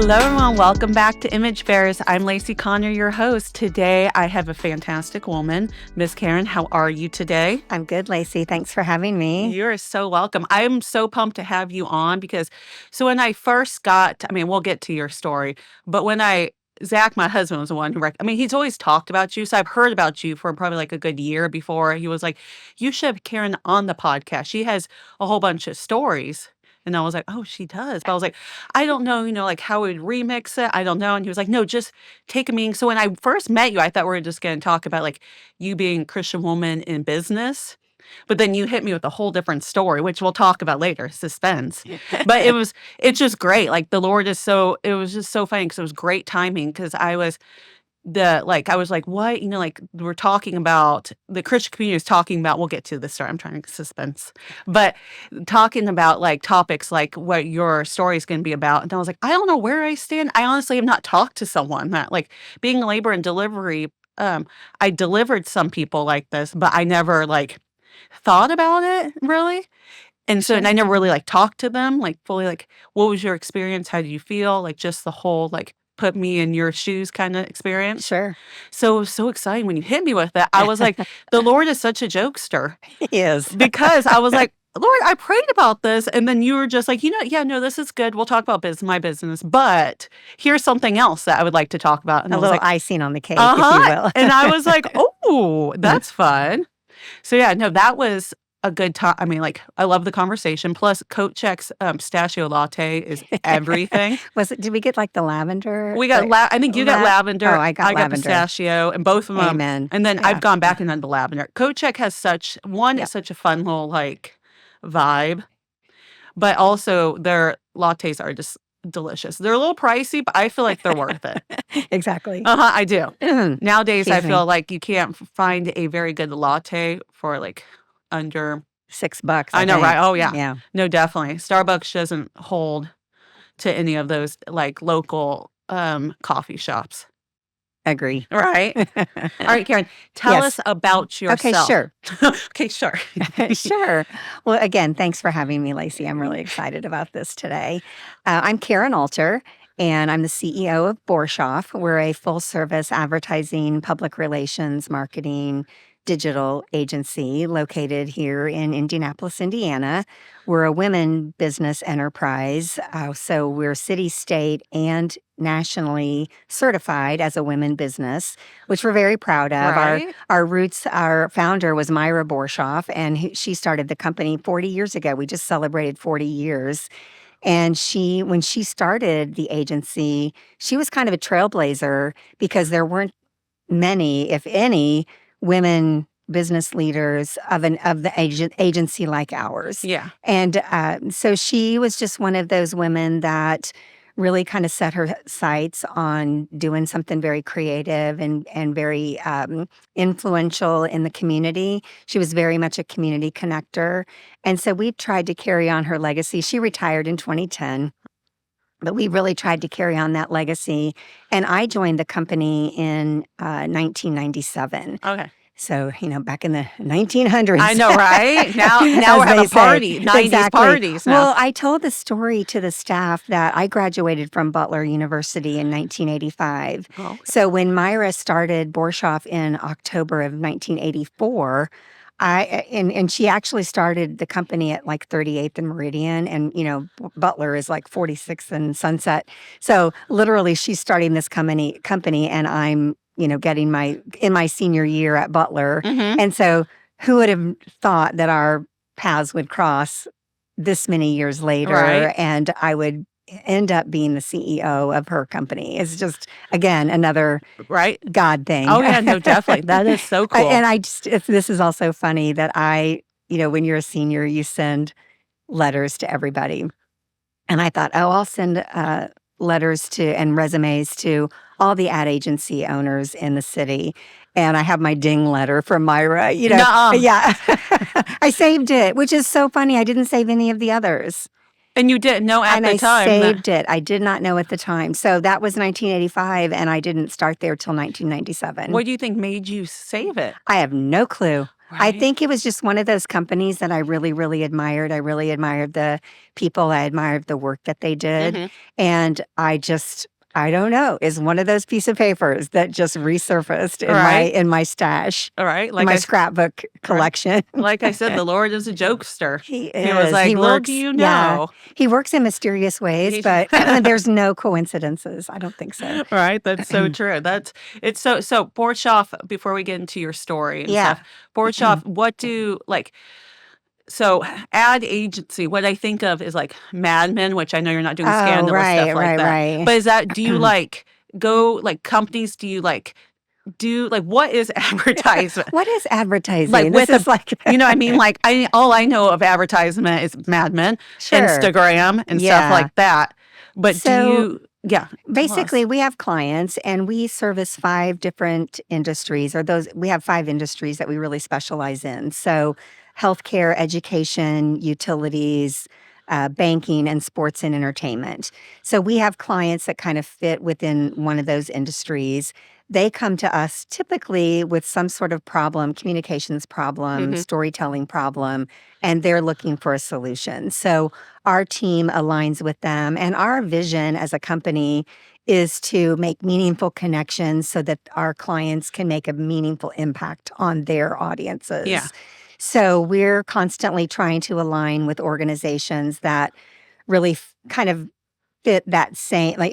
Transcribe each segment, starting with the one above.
Hello, everyone. Welcome back to Image Bearers. I'm Lacey Connor, your host. Today, I have a fantastic woman. Miss Karen, how are you today? I'm good, Lacey. Thanks for having me. You're so welcome. I'm so pumped to have you on because, so when I first we'll get to your story, but Zach, my husband, was the one who, he's always talked about you. So I've heard about you for probably like a good year before. He was like, you should have Karen on the podcast. She has a whole bunch of stories. And I was like, oh, she does. But I was like, I don't know, like how we'd remix it. I don't know. And he was like, no, just take a meeting. So when I first met you, I thought we were just going to talk about like you being a Christian woman in business. But then you hit me with a whole different story, which we'll talk about later, suspense. But it's just great. Like the Lord it was just so funny because it was great timing because I was like, what? Like we're talking about, the Christian community is talking about, we'll get to this story. I'm trying to suspense, but talking about like topics like what your story is going to be about. And I was like, I don't know where I stand. I honestly have not talked to someone that like being in labor and delivery. I delivered some people like this, but I never like thought about it really. And so, and I never really like talked to them like fully, like, what was your experience? How did you feel? Like just the whole, like, put me in your shoes kind of experience. Sure. So it was so exciting when you hit me with that. I was like, the Lord is such a jokester. He is. Because I was like, Lord, I prayed about this. And then you were just like, yeah, no, this is good. We'll talk about my business. But here's something else that I would like to talk about. And a I was little like, icing on the cake, if you will. And I was like, oh, that's fun. So yeah, no, that was a good time. I mean, like, I love the conversation. Plus, Coach Check's pistachio latte is everything. Did we get like the lavender? We got, I think you got lavender. Oh, I got lavender. Pistachio, and both of them. Amen. And then I've gone back and done the lavender. Coach Check has it's such a fun little like vibe, but also their lattes are just delicious. They're a little pricey, but I feel like they're worth it. Exactly. I do. Nowadays, I Excuse feel me. like you can't find a very good latte for like under $6. I know, think. right? Oh, yeah. Yeah. No, definitely. Starbucks doesn't hold to any of those like local coffee shops. Agree. Right? All right, Karen, tell us about yourself. Okay, sure. Okay, sure. Sure. Well, again, thanks for having me, Lacey. I'm really excited about this today. I'm Karen Alter, and I'm the CEO of Boshoff. We're a full-service advertising, public relations, marketing, digital agency located here in Indianapolis, Indiana. We're a women business enterprise, so we're city, state, and nationally certified as a women business, which we're very proud of. Right. Our roots, our founder was Myra Boshoff, and she started the company 40 years ago. We just celebrated 40 years. And when she started the agency, she was kind of a trailblazer because there weren't many, if any, women business leaders of the agency like ours. Yeah. And so she was just one of those women that really kind of set her sights on doing something very creative and very influential in the community. She was very much a community connector. And so we tried to carry on her legacy. She retired in 2010. But we really tried to carry on that legacy. And I joined the company in 1997. Okay. So, back in the 1900s. I know, right? Now we're having a party, 90s Exactly. parties now. Well, I told the story to the staff that I graduated from Butler University in 1985. Oh. So when Myra started Boshoff in October of 1984, and she actually started the company at like 38th and Meridian, and Butler is like 46th and Sunset. So literally, she's starting this company, and I'm getting in my senior year at Butler, and so who would have thought that our paths would cross this many years later, Right. and I would end up being the CEO of her company. It's just, again, another Right. God thing. Oh, yeah, no, definitely. That is so cool. And this is also funny that when you're a senior, you send letters to everybody. And I thought, I'll send letters and resumes to all the ad agency owners in the city. And I have my ding letter from Myra, Nuh-uh. Yeah. I saved it, which is so funny. I didn't save any of the others. And you didn't know at the time. And I saved it. I did not know at the time. So that was 1985, and I didn't start there till 1997. What do you think made you save it? I have no clue. I right? think it was just one of those companies that I really, really admired. I really admired the people. I admired the work that they did. Mhm. And I don't know, is one of those piece of papers that just resurfaced in my Right? in my stash, Alright, in like my I s scrapbook right. collection. Like I said, the Lord is a jokester. He He was is. like, He "Little do works, you yeah. know." He works in mysterious ways, He's but there's no coincidences. I don't think so. right, that's so true. That's it's so Borshoff, before we get into your story and Yeah. stuff, Borshoff, what do like so ad agency, what I think of is like Mad Men, which I know you're not doing Oh, scandalous right, stuff like right, that. right. But is that do you like go like companies, do you like do like what is advertisement? What is Like advertising? This with a is like you know what I mean? Like I all I know of advertisement is Mad Men, sure. Instagram, and stuff Yeah. like that. But do So you yeah, tell us. basically, we have clients and we service 5 different industries, or those we have 5 industries that we really specialize in. So, healthcare, education, utilities, banking, and sports and entertainment. So, we have clients that kind of fit within one of those industries. They come to us typically with some sort of problem, communications problem, Mhm. storytelling problem, and they're looking for a solution. So, our team aligns with them, and our vision as a company is to make meaningful connections so that our clients can make a meaningful impact on their Yeah. audiences. So we're constantly trying to align with organizations that really kind of fit that same, like,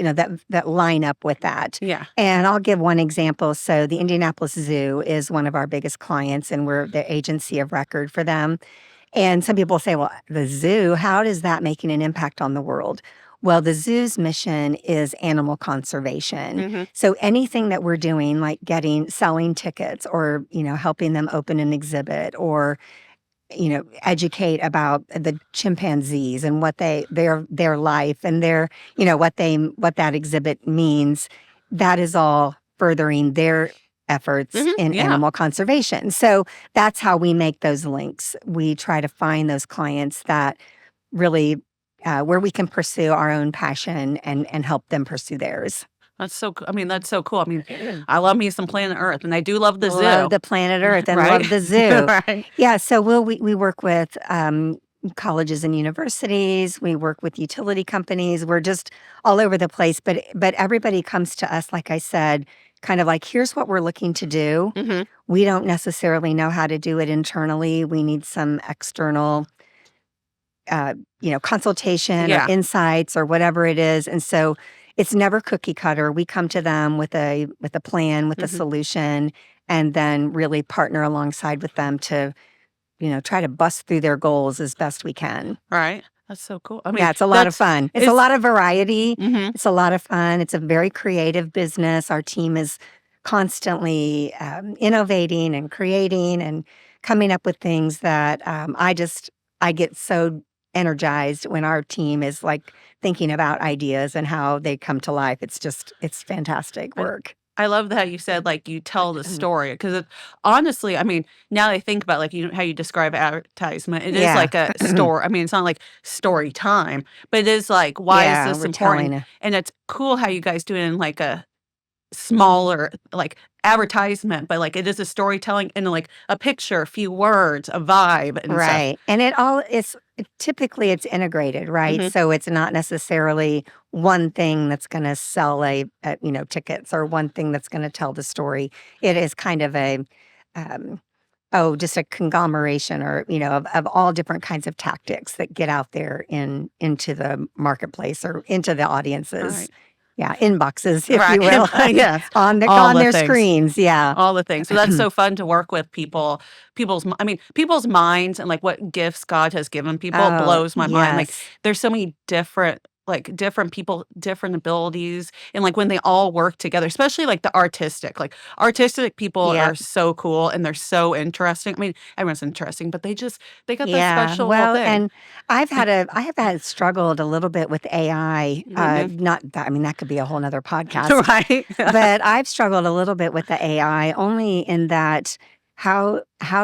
that line up with that. Yeah. And I'll give one example. So the Indianapolis Zoo is one of our biggest clients, and we're the agency of record for them. And some people say, well, the zoo, how is that making an impact on the world? Well, the zoo's mission is animal conservation. Mhm. So anything that we're doing, like selling tickets or, helping them open an exhibit or, educate about the chimpanzees and what their life and what that exhibit means, that is all furthering their efforts Mhm. in Yeah. animal conservation. So that's how we make those links. We try to find those clients that really where we can pursue our own passion and help them pursue theirs. That's so I mean, that's so cool. I mean, I love me some Planet Earth, and I do love the Love zoo, the planet Earth and right? love the zoo. Right. Yeah, so we work with colleges and universities. We work with utility companies. We're just all over the place, but everybody comes to us, like I said, kind of like, here's what we're looking to do. Mhm. We don't necessarily know how to do it internally. We need some external consultation or Yeah. insights or whatever it is. And so it's never cookie cutter. We come to them with a plan, with a Mhm. solution, and then really partner alongside with them to, try to bust through their goals as best we can. Right. That's so cool. I mean, Yeah, it's a lot of that's fun. It's a it's lot of variety. mhm. It's a lot of fun. It's a very creative business. Our team is constantly innovating and creating and coming up with things that I get so energized when our team is like thinking about ideas and how they come to life. It's fantastic I work. I love that you said, like, you tell the story 'cause it honestly, I mean, now that I think about, like, how you describe advertisement, it is Yeah. like a store I mean, it's not like story time, but it is like, why is Yeah, this we're telling important? it. And it's cool how you guys do it in, like, a smaller, like, advertisement, but, like, it is a storytelling and, like, a picture, a few words, a vibe and stuff. Right, and typically it's integrated, right? Mhm. So it's not necessarily one thing that's gonna sell tickets or one thing that's gonna tell the story. It is kind of um, just a conglomeration or, of all different kinds of tactics that get out there into the marketplace or into the audiences. Right. Yeah, inboxes, if Right. you will, Yes. All on the their things. screens, yeah. All the things. So that's so fun to work with I mean, people's minds and, like, what gifts God has given people Oh, blows my mind. Like, yes. there's so many different people, different abilities, and, like, when they all work together, especially, like, artistic people are Yep. so cool, and they're so interesting. I mean, everyone's interesting, but they got that Yeah, special well, thing. and I have had struggled a little bit with AI, Mhm. not that I mean, that could be a whole nother podcast, Right? but I've struggled a little bit with the AI only in that how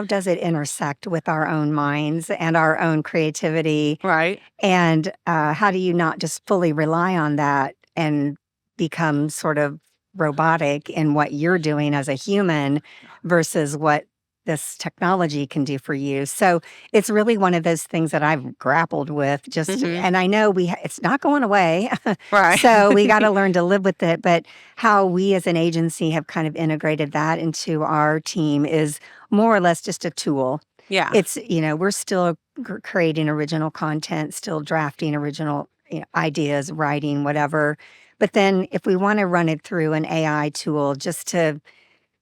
does it intersect with our own minds and our own creativity, Right? and, how do you not just fully rely on that and become sort of robotic in what you're doing as a human versus what this technology can do for you. So it's really one of those things that I've grappled with Mhm. and I know it's not going away. Right. So we got to learn to live with it. But how we as an agency have kind of integrated that into our team is more or less just a tool. Yeah. It's, we're still creating original content, still drafting original ideas, writing, whatever. But then if we want to run it through an AI tool just to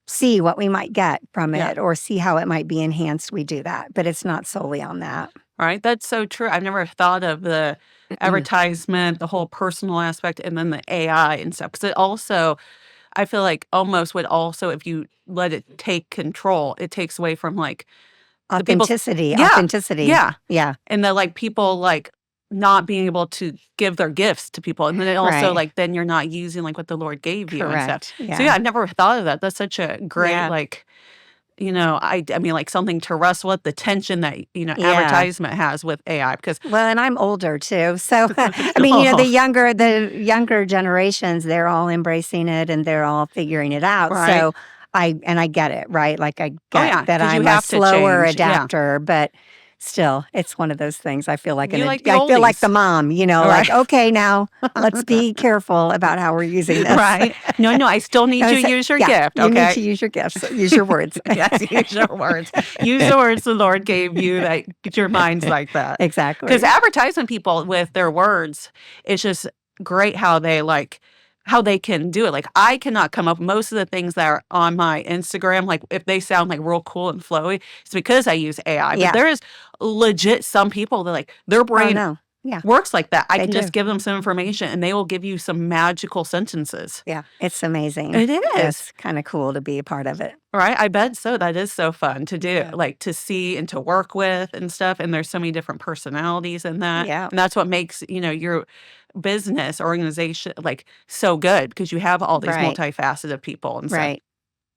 see what we might get from Yeah. it or see how it might be enhanced, we do that. But it's not solely on that. Right? That's so true. I've never thought of the advertisement, the whole personal aspect, and then the AI and stuff. Because it also, I feel like almost would also, if you let it take control, it takes away from like the people. Authenticity, Yeah. authenticity. Yeah. Yeah, And the like people like not being able to give their gifts to people. And then it also right. like then you're not using like what the Lord gave you and stuff. Correct. So yeah, Yeah. I've never thought of that. That's such a great Yeah. like I mean, like something to wrestle with the tension that, Yeah. advertisement has with AI because Well, and I'm older too. So I mean, oh, the younger generations, they're all embracing it and they're all figuring it out. right. So I get it, right? Like I Oh, get yeah, that because you I'm a have to slower change. Yeah. adapter, but still it's one of those things I feel like You like the I feel like the oldies. mom, Right. like, okay, now let's be careful about how we're using this. Right. No, no, I still need No, you to use your yeah, gift, you need to okay? use your gifts, use your words. Yes, use your words. Use the words the Lord gave you that get your minds like that. Because Exactly. advertising people with their words, it's just great how they how they can do it. Like I cannot come up most of the things that are on my Instagram, like if they sound like real cool and flowy, it's because I use AI. But Yeah. there is legit some people that like their Oh, brain no. Yeah, works like that. I they can just do. give them some information and they will give you some magical sentences. Yeah, it's amazing. It is. It's kinda cool to be a part of it. Right? I bet so. That is so fun to do, Yeah. like, to see and to work with and stuff, and there's so many different personalities in that, Yeah, and that's what makes, your business organization, like, so good because you have all these right, multifaceted people and stuff. right.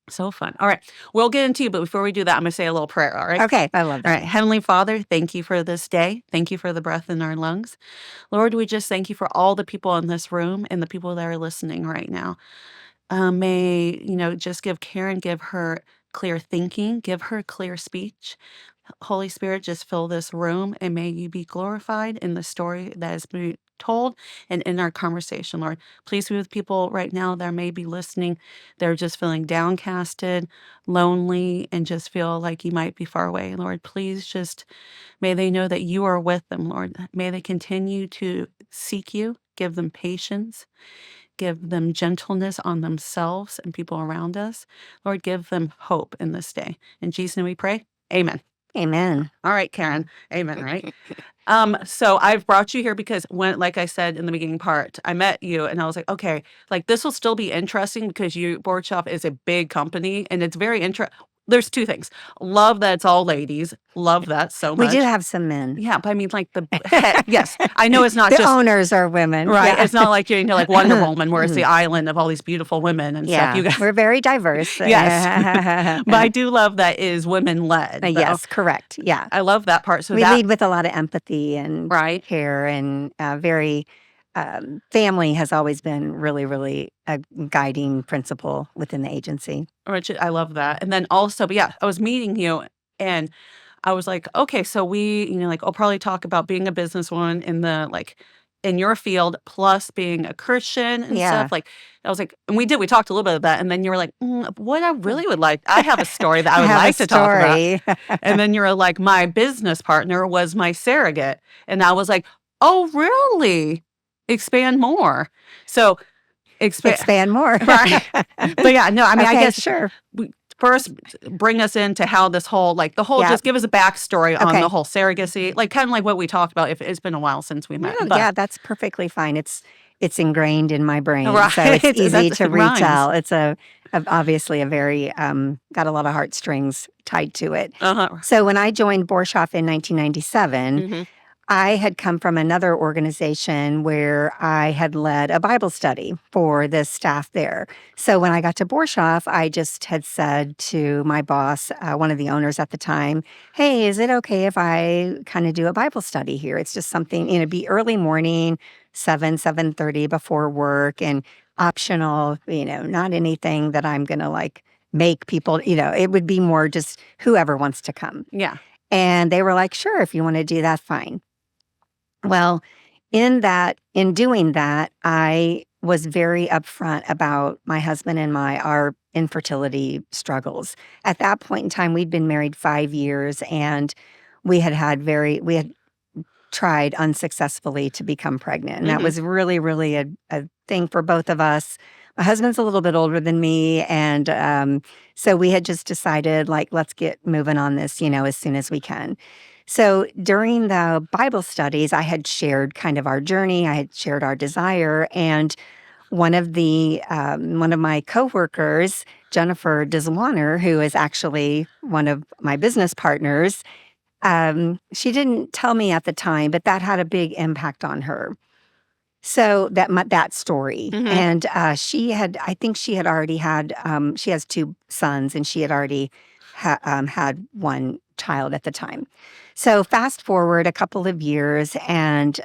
So fun. Alright, we'll get into you, but before we do that, I'm gonna say a little prayer, alright? Okay, I love that. Alright, Heavenly Father, thank you for this day. Thank you for the breath in our lungs. Lord, we just thank you for all the people in this room and the people that are listening right now. May, just give her clear thinking, give her clear speech. Holy Spirit, just fill this room and may you be glorified in the story that is being told and in our conversation, Lord. Please be with people right now that may be listening. They're just feeling downcasted, lonely, and just feel like you might be far away. Lord, please just may they know that you are with them, Lord. May they continue to seek you, give them patience. Give them gentleness on themselves and people around us. Lord, give them hope in this day. In Jesus' name we pray. Amen. Amen. All right, Karen. Amen, right? So I've brought you here because when, like I said in the beginning part, I met you and I was like, okay, like this will still be interesting because Boshoff is a big company and it's very interesting. There's two things. Love that it's all ladies. Love that so We do much. have some men. Yeah, but I mean, like the head. Yes, I know it's not The just owners are women. right. Yeah. It's not like like Wonder Woman, where it's the island of all these beautiful women and stuff. Yeah, You guys, we're very diverse. yes, but I do love that is women led. Though Yes, correct. Yeah. I love that part. So We that lead with a lot of empathy and right, care and very family has always been really, really a guiding principle within the agency. which I love that. And then also, but yeah, I was meeting you and I was like, okay, so we, like I'll probably talk about being a businesswoman in the in your field, plus being a Christian and Yeah. stuff. Like I was like, and we talked a little bit of that, and then you were like, what I really would like, I have a story that I I would have a like to talk about. story. And then you're like, my business partner was my surrogate, and I was like, oh really? Expand more. So expand, Expand more. right? But yeah, no, I mean, I Okay, guess sure. first bring us into how this whole the whole Yeah. just give us a backstory on Okay. the whole surrogacy, like kind of like what we talked about. If it's been a while since we met, No, but yeah, that's perfectly fine. It's ingrained in my brain, right, so it's easy that to rhymes. retell. It's obviously a very got a lot of heartstrings tied to it. Uh-huh. So when I joined Boshoff in 1997, Hmm. I had come from another organization where I had led a Bible study for the staff there. So when I got to Borshoff, I just had said to my boss, one of the owners at the time, hey, is it okay if I kind of do a Bible study here? It's just something, be early morning, 7:30 before work and optional, not anything that I'm going to make people, it would be more just whoever wants to come. Yeah. And they were like, sure, if you want to do that, fine. Well, in doing that, I was very upfront about my husband and our infertility struggles. At that point in time, we'd been married 5 years, and we had tried unsuccessfully to become pregnant. And that Mhm. was really, really a thing for both of us. My husband's a little bit older than me. And so we had just decided, like, let's get moving on this, as soon as we can. So during the Bible studies, I had shared kind of our journey, I had shared our desire. And one of my coworkers, Jennifer Diswaner, who is actually one of my business partners, she didn't tell me at the time, but that had a big impact on her. So that story, Mhm. and I think she had already had. She has two sons, and she had already had one child at the time. So fast forward a couple of years, and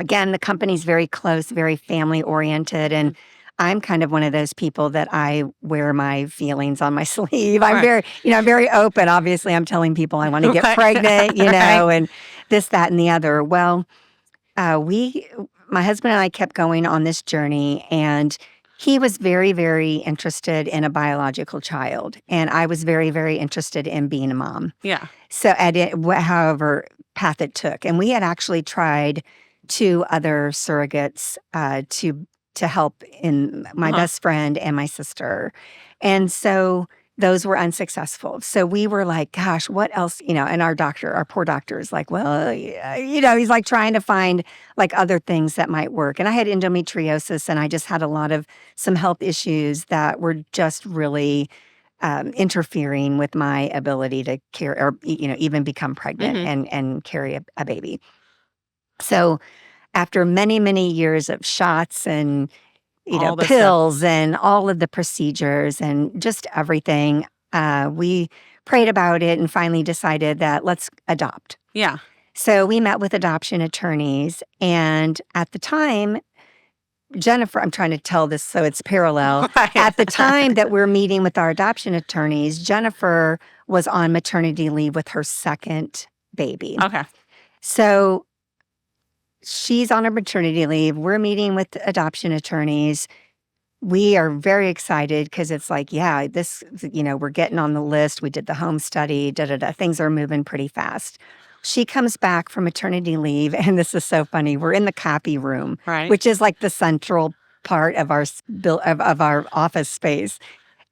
again, the company's very close, very family oriented, and I'm kind of one of those people that I wear my feelings on my sleeve. Right. I'm very open. Obviously, I'm telling people I want to get Right. pregnant, Right. and this, that, and the other. Well, my husband and I kept going on this journey, and he was very, very interested in a biological child, and I was very, very interested in being a mom. Yeah. So, however path it took, and we had actually tried two other surrogates to help in my Uh-huh. best friend and my sister, and so those were unsuccessful. So we were like, "Gosh, what else?" And our poor doctor is like, "Well, yeah," he's like trying to find like other things that might work. And I had endometriosis, and I just had some health issues that were just really interfering with my ability to carry or even become pregnant Mhm. and carry a baby. So after many, many years of shots and All this stuff. pills and all of the procedures and just everything, we prayed about it and finally decided that let's adopt. Yeah. So we met with adoption attorneys, and at the time, Jennifer, I'm trying to tell this so it's parallel. Right. At the time that we're meeting with our adoption attorneys, Jennifer was on maternity leave with her second baby. Okay. So she's on her maternity leave. We're meeting with the adoption attorneys. We are very excited because it's like, yeah, we're getting on the list. We did the home study, da da da. Things are moving pretty fast. She comes back from maternity leave, and this is so funny. We're in the copy room, Right. which is like the central part of of our office space.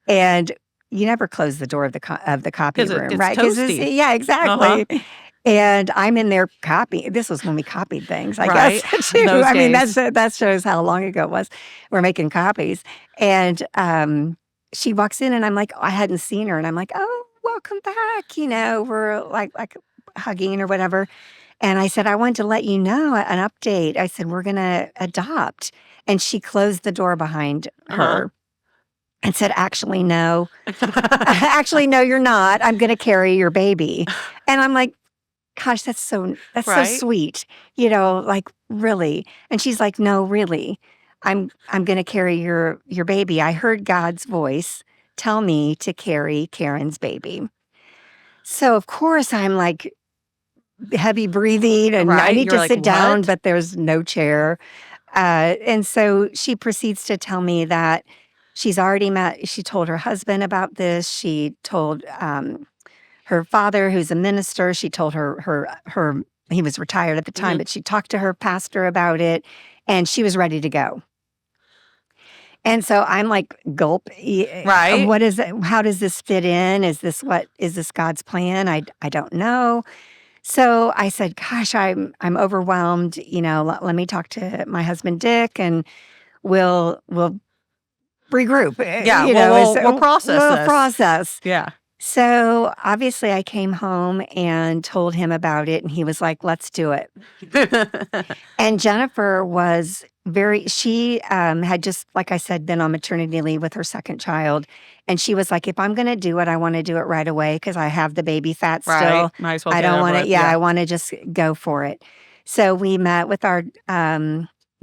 And you never close the door of the copy 'Cause it room, gets right? Because toasty. yeah, Uh-huh. exactly. And I'm in there copying. This was when we copied things, I guess, Right. too. Those I mean, days. that shows how long ago it was. We're making copies. And she walks in, and I'm like, I hadn't seen her. And I'm like, oh, welcome back. We're like hugging or whatever. And I said, I wanted to let you know an update. I said, we're going to adopt. And she closed the door behind Uh-huh. her and said, actually, no. Actually, no, you're not. I'm going to carry your baby. And I'm like, gosh, that's so Right? sweet, like, really? And she's like, "No, really. I'm gonna carry your baby. I heard God's voice tell me to carry Karen's baby." So, of course, I'm like heavy breathing, and I Right? need You're to like, sit down, "What?" but there's no chair. And so she proceeds to tell me that she told her husband about this. She told her father, who's a minister. She told her he was retired at the time, Mhm. but she talked to her pastor about it, and she was ready to go. And so I'm like, gulp. Right? What is it? How does this fit in? Is this God's plan? I don't know. So I said, gosh, I'm overwhelmed. Let me talk to my husband Dick, and we'll regroup. Yeah. Well, we'll process We'll this. process. Yeah. So obviously, I came home and told him about it, and he was like, let's do it. And Jennifer she had just, like I said, been on maternity leave with her second child. And she was like, if I'm going to do it, I want to do it right away because I have the baby fat Right. still. Might as well I get it don't over want to, with. yeah, Yeah. I want to just go for it. So we met with our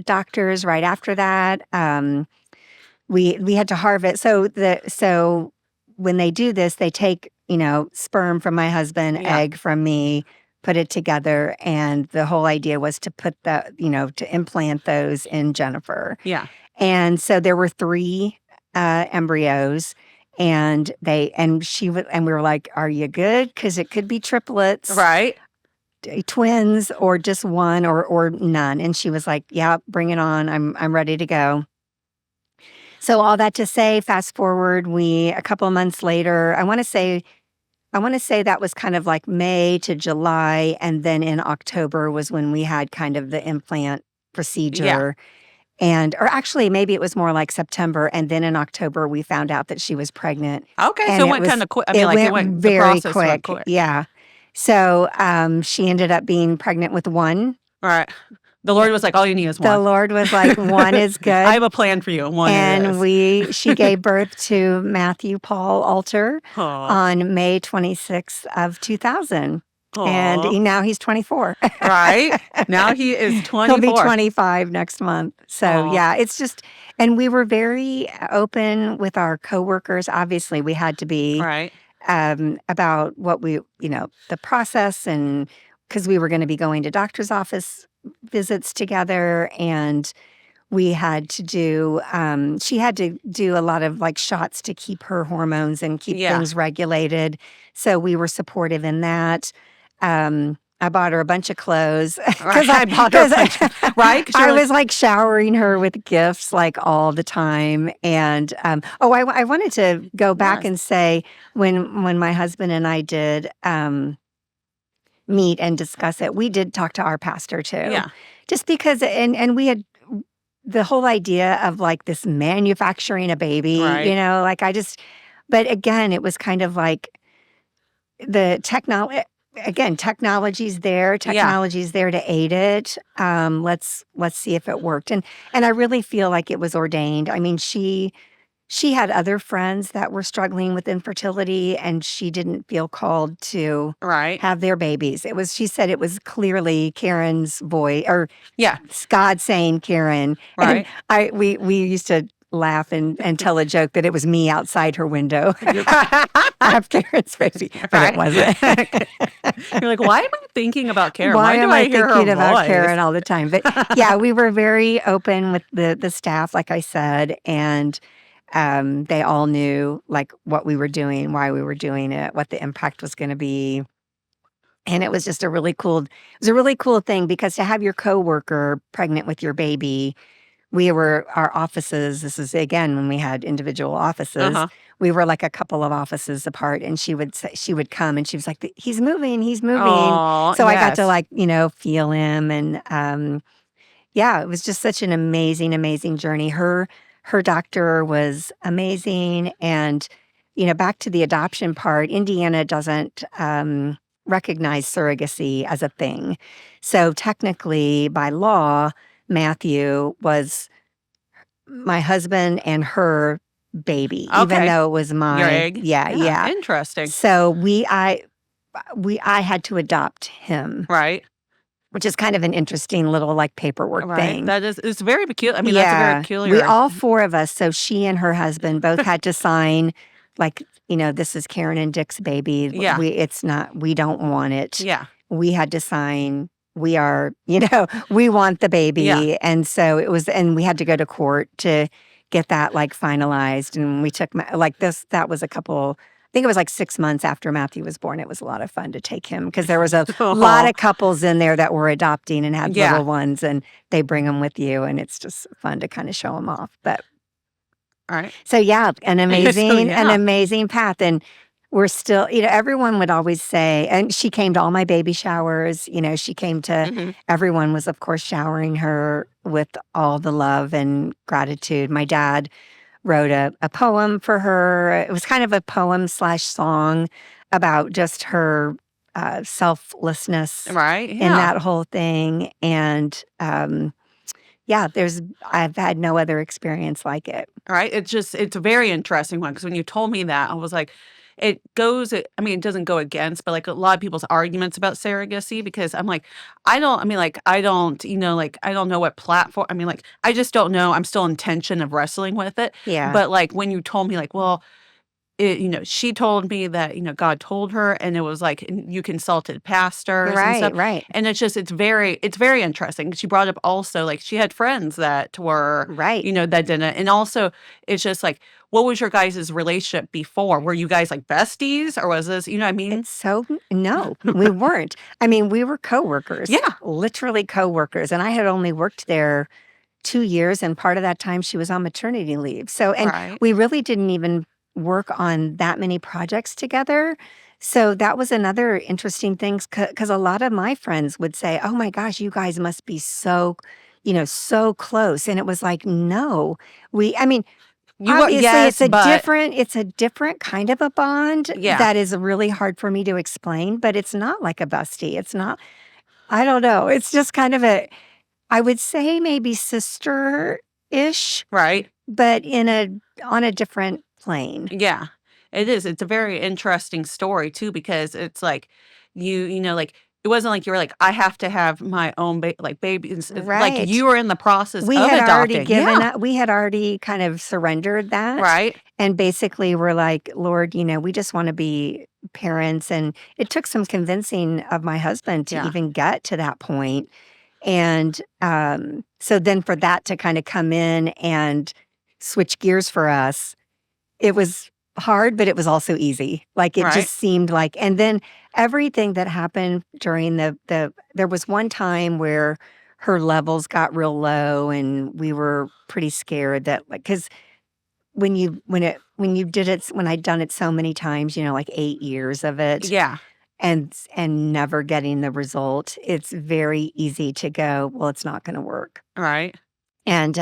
doctors right after that. we had to harvest. So when they do this, they take, sperm from my husband, Yeah. egg from me, put it together, and the whole idea was to put to implant those in Jennifer. Yeah. And so there were 3 embryos, and we were like, "Are you good? Because it could be triplets, Right. twins, or just one, or none." And she was like, "Yeah, bring it on. I'm ready to go." So all that to say, fast forward, a couple of months later, I want to say that was kind of like May to July, and then in October was when we had kind of the implant Yeah. procedure. Or actually, maybe it was more like September, and then in October, we found out that she was pregnant, Okay. and So it went kind of quick. I mean, it like went the very process went quick. quick. Yeah. So, she ended up being pregnant with 1. All right. The Yeah. Lord was like, all you need is The one. Lord was like, "1 is I good." have a plan for you. One it And is. she gave birth to Matthew Paul Alter Aw. on May 26th of 2000. And Aw. now he's 24. Right. Now he is He'll be 24. 25 next month. So, Aw. yeah, it's just, and we were very open with our coworkers. Obviously, we had to be, Right. about what the process, and because we were going to be going to doctor's office visits together, and she had to do a lot of like shots to keep her hormones and keep Yeah. things regulated. So we were supportive in that. I bought her a bunch of clothes Right. because I bought her a bunch of, right? 'Cause I you're like, was like showering her with gifts like all the time. And I wanted to go back yes. and say, when my husband and I did meet and discuss it, we did talk to our pastor too, Yeah. just because, and we had the whole idea of like this manufacturing a baby, Right. like but again, it was kind of like the technology. Again, Yeah. technology's there to aid it. Let's see if it worked. And I really feel like it was ordained. I mean, she had other friends that were struggling with infertility, and she didn't feel called to Right. have their babies. She said it was clearly Karen's boy, or Yeah. God saying Karen. And Right. we used to laugh and tell a joke that it was me outside her window. I have Karen's baby, but it Right. wasn't. You're like, why am I thinking about Karen? Why Why do am I I hear her thinking about voice? Karen all the time? But yeah, we were very open with the staff, like I said, and they all knew like what we were doing, why we were doing it, what the impact was going to be. And it was just it was a really cool thing, because to have your coworker pregnant with your baby, our offices, this is again when we had individual offices, Uh-huh. we were like a couple of offices apart, and she would come and she was like, "He's moving, he's moving." Oh, So I got to yes. like, feel him, and yeah, it was just such an amazing, amazing journey. Her doctor was amazing, and back to the adoption part, Indiana doesn't recognize surrogacy as a thing. So technically, by law, Matthew was my husband and her baby, even Okay. though it was Your my egg. yeah, Yeah. yeah. Interesting. So I had to adopt him, Right. which is kind of an interesting little like paperwork Right. thing. It's very peculiar. I mean, that's a very Yeah, peculiar. all 4 of us, so she and her husband both had to sign, like, "This is Karen and Dick's baby. Yeah. We don't want it." Yeah. We had to sign, "We are," "we want the Yeah. baby." And so and we had to go to court to get that, like, finalized, and we took that was I think it was like 6 months after Matthew was born. It was a lot of fun to take him, because there was a lot Oh, of couples in there that were adopting and had yeah. little ones, and they bring them with you, and it's just fun to kinda show them off. But All right. so, yeah, an So, yeah. amazing path, and we're still, everyone would always say, and she came to all my baby showers, she came to Mhm. everyone was, of course, showering her with all the love and gratitude. My dad wrote a poem for her. It was kind of a poem/song about just her, selflessness Right. in Yeah. that whole thing, and, yeah, I've had no other experience like it. Right. It's a very interesting one because when you told me that, I was like, it goes, I mean, it doesn't go against, but like a lot of people's arguments about surrogacy because I'm like, I mean, like, I don't, like, I don't know what platform, I mean, like, I just don't know. I'm still in tension of wrestling with it. Yeah. But like when you told me, like, well, she told me that, God told her, and it was like, and you consulted pastors and stuff. Right, right, And it's very interesting. She brought up also, like, she had friends that were, right. that didn't. And also, it's just like, what was your guys' relationship before? Were you guys like besties or was this, you know what I mean? It's so no, we weren't. I mean, we were coworkers, Yeah. literally coworkers, and I had only worked there 2 years, and part of that time she was on maternity leave. So and Right. we really didn't even work on that many projects together. So that was another interesting thing because a lot of my friends would say, "Oh my gosh, you guys must be so, so close." And it was like, "No, I mean, You were, obviously, yes, but it's a different kind of a bond yeah. that is really hard for me to explain, but it's not like a bestie. It's not I don't know. It's just kind of I would say maybe sister-ish, Right. but on a different plane. Yeah, it is. It's a very interesting story too because it's like like it wasn't like you were like I have to have my own baby. It's like Right. you were in the process of adopting. Yeah, We had already kind of surrendered that, right. and basically we're like, "Lord, we just wanna be parents," and it took some convincing of my husband to Yeah, even get to that point, and, so then for that to kinda come in and switch gears for us, it was hard, but it was also easy. Like, it right. just seemed like and then everything that happened during there was one time where her levels got real low, and we were pretty scared that, like, because when you did it when I'd done it so many times, like 8 years of it, Yeah, and never getting the result, it's very easy to go, "Well, it's not gonna work." right. And,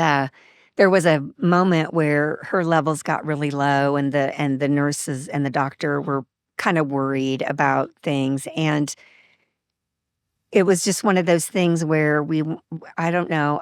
there was a moment where her levels got really low, and the nurses and the doctor were kinda worried about things, and it was just one of those things where I don't know,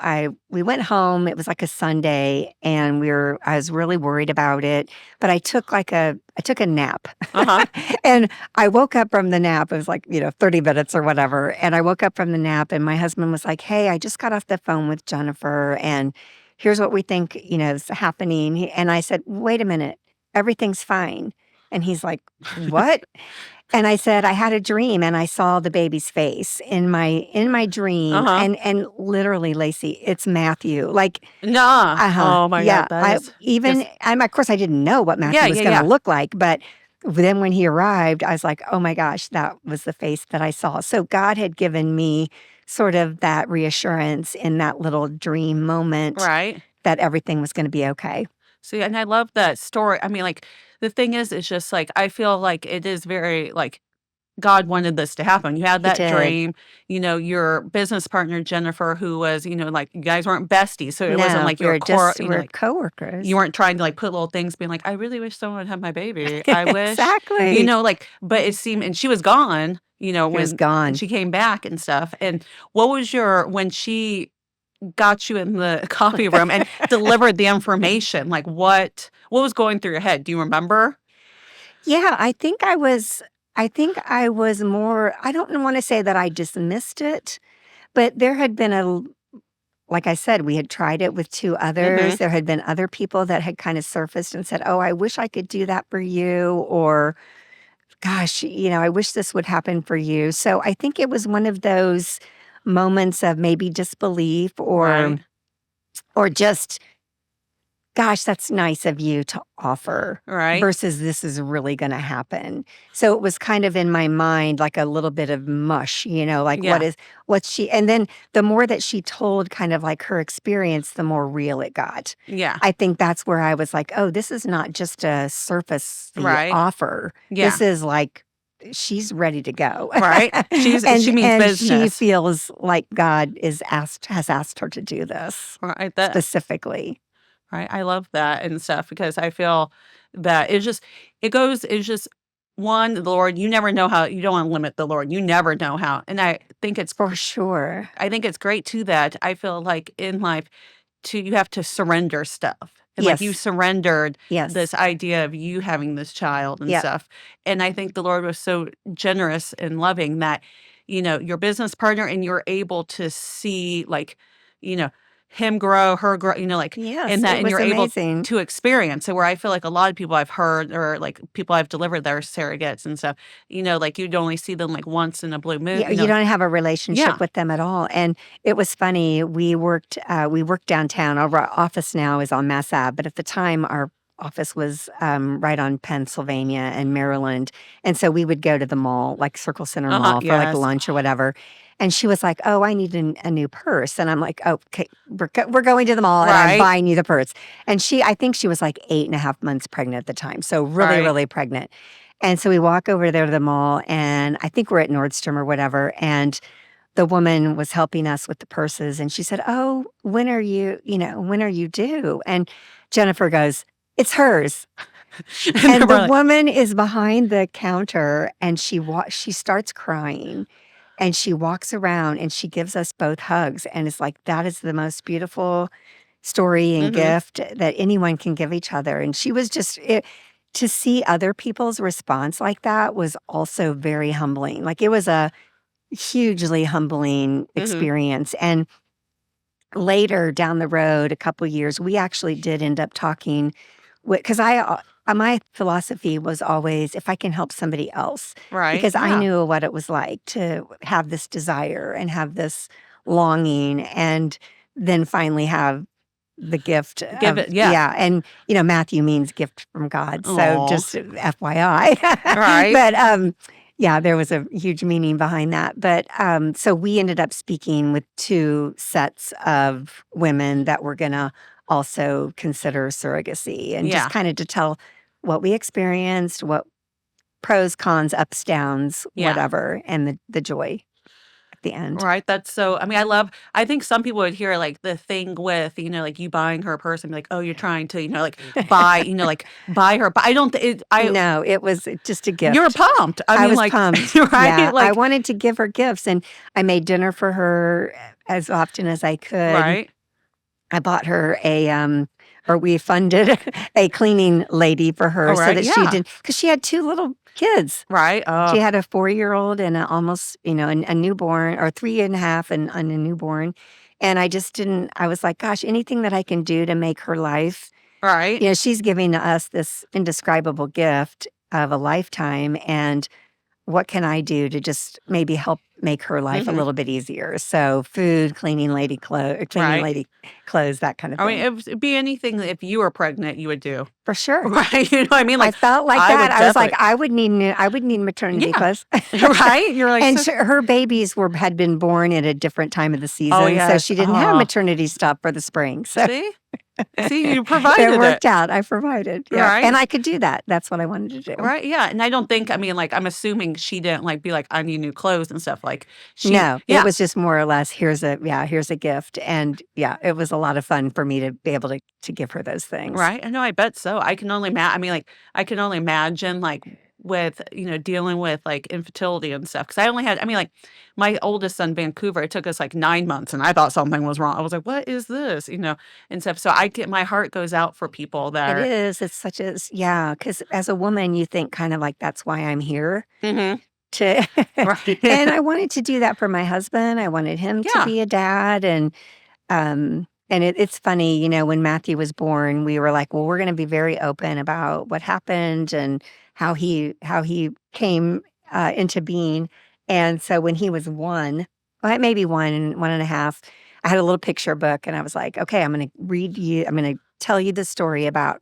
we went home, it was like a Sunday, and I was really worried about it, but I took a nap. Uh huh. And I woke up from the nap, it was like, 30 minutes or whatever, and I woke up from the nap, and my husband was like, "Hey, I just got off the phone with Jennifer, and here's what we think, is happening." And I said, "Wait a minute, everything's fine." And he's like, "What?" And I said, "I had a dream and I saw the baby's face in my Uh dream," huh. and literally, Lacey, it's Matthew, like Nah. uh-huh, Oh my yeah, God, that is just of course, I didn't know what yeah, Matthew was yeah, gonna yeah. look like, but then when he arrived, I was like, "Oh my gosh, that was the face that I saw." So God had given me sort of that reassurance in that little dream moment Right. that everything was gonna be okay. See, and I love that story. I mean, like the thing is, it's just like I feel like it is very like God wanted this to happen. You had He that did. dream, your business partner, Jennifer, who was, like you guys weren't besties. So it wasn't No, like you were we're like you coworkers. weren't trying to like put little things being like, I really wish someone would have my baby. I wish, Exactly. like, but it seemed, and she was gone, He was when gone. she came back and stuff. And what was when she got you in the coffee room and delivered the information, like what was going through your head? Do you remember? Yeah, I think I was more I don't wanna say that I dismissed it, but there had been like I said, we had tried it with 2 Mm-hmm. others. There had been other people that had kinda surfaced and said, "Oh, I wish I could do that for you," or, "Gosh, I wish this would happen for you." So I think it was one of those moments of maybe disbelief Right. or just gosh, that's nice of you to offer Right. versus this is really gonna happen. So it was kind of in my mind like a little bit of mush, like Yeah. what's she and then the more that she told kind of like her experience, the more real it got. Yeah. I think that's where I was like, "Oh, this is not just a surface the Right. offer. Yeah. This is like she's ready to go." Right. She means And she business. feels like God has asked her to do this Right. specifically. Right. I love that and stuff because I feel that it's just one, the Lord, you never know how you don't want to limit the Lord. You never know how. And For sure. I think it's great too that I feel like in life you have to surrender stuff. and like you Yes. surrendered Yes. this idea of you having this child and Yep. stuff. And I think the Lord was so generous and loving that, your business partner and you're able to see like, you know, him grow, her grow, like in Yes, that, it and was you're able amazing. to experience. So where I feel like a lot of people I've heard or like people I've delivered their surrogates and stuff, like you'd only see them like once in a blue moon, Yeah, you don't have a relationship Yeah. with them at all. And it was funny. We worked downtown. Our office now is on Mass Ave, but at the time, our office was right on Pennsylvania and Maryland. And so we would go to the mall, like Circle Center Uh-huh. Mall, for like Yes. lunch or whatever. And she was like, "Oh, I need a new purse." And I'm like, "Oh, okay, we're going to the mall, and I'm Right. buying you the purse." And I think she was like 8.5 months pregnant at the time, so really, Right. really pregnant. And so we walk over there to the mall, and I think we're at Nordstrom or whatever. And the woman was helping us with the purses, and she said, "Oh, when are you due?" And Jennifer goes, "It's hers." And And then the we're like, woman is behind the counter, and she starts crying, and she walks around, and she gives us both hugs, and it's like, that is the most beautiful story and mm-hmm. gift that anyone can give each other. And she was to see other people's response like that was also very humbling. Like, it was a hugely humbling Mm-hmm. experience. And later down the road, a couple years, we actually did end up talking because my philosophy was always, if I can help somebody else, Right. because I Yeah. knew what it was like to have this desire and have this longing, and then finally have the gift Give of, it. Yeah. yeah. And Matthew means gift from God, so Oh. just FYI. Right. But yeah, there was a huge meaning behind that. But so we ended up speaking with two sets of women that were going to also consider surrogacy, and just Yeah. kind of to tell what we experienced, what pros, cons, ups, downs, Yeah. whatever, and the joy at the end. Right. That's so. I mean, I think some people would hear like the thing with like you buying her a purse and be like, oh, you're trying to like buy like buy her. But I don't. No, it was just a You're gift. pumped. I I mean, was like, pumped. right. Yeah, I Like, wanted to give her gifts, and I made dinner for her as often as I could. right. I bought her or we funded a cleaning lady for Oh, her so right. that she Yeah. didn't, because she had two little kids. Right. She had a 4-year-old and almost, a newborn, or 3.5 and a newborn. And I was like, gosh, anything that I can do to make her life, Right. she's giving us this indescribable gift of a lifetime. And what can I do to just maybe help make her life a Hmm. little bit easier? So food, cleaning Right. lady clothes, that kind of I mean, thing. it'd be anything that if you were pregnant, you would do. For sure. Right. You know what I mean? I Like, felt like I that. would I was like, definitely. I would need maternity Yeah. clothes. Right. You're like, And so, her babies had been born at a different time of the oh, season, so yes. she didn't have Oh, maternity stuff for the spring. So see? See, you it provided it. worked out. I provided. Yeah. Right. And I could do that. That's what I wanted to do. Right, yeah, and I don't think I mean, like, I'm assuming she didn't, like, be like, "I need new clothes," and stuff, like, she No, it yeah, was just more or less, here's a gift. And yeah, it was a lot of fun for me to be able to give her those things. right? I know, I bet so. I can only I mean, like, I can only imagine, like, with, dealing with, like, infertility and stuff. Because I only had I mean, like, my oldest son, Vancouver, it took us, like, 9 months, and I thought something was wrong. I was like, "What is this?" And stuff, so I get my heart goes out for people that It are is. It's such a, yeah, because as a woman, you think kind of like, that's why I'm here Mhm. to, Right. and I wanted to do that for my husband. I wanted him to Yeah. be a dad. And it's funny, when Matthew was born, we were like, well, we're going to be very open about what happened and how he came into being. And so when he was one, well, maybe 1.5, I had a little picture book, and I was like, okay, I'm going to I'm going to tell you the story about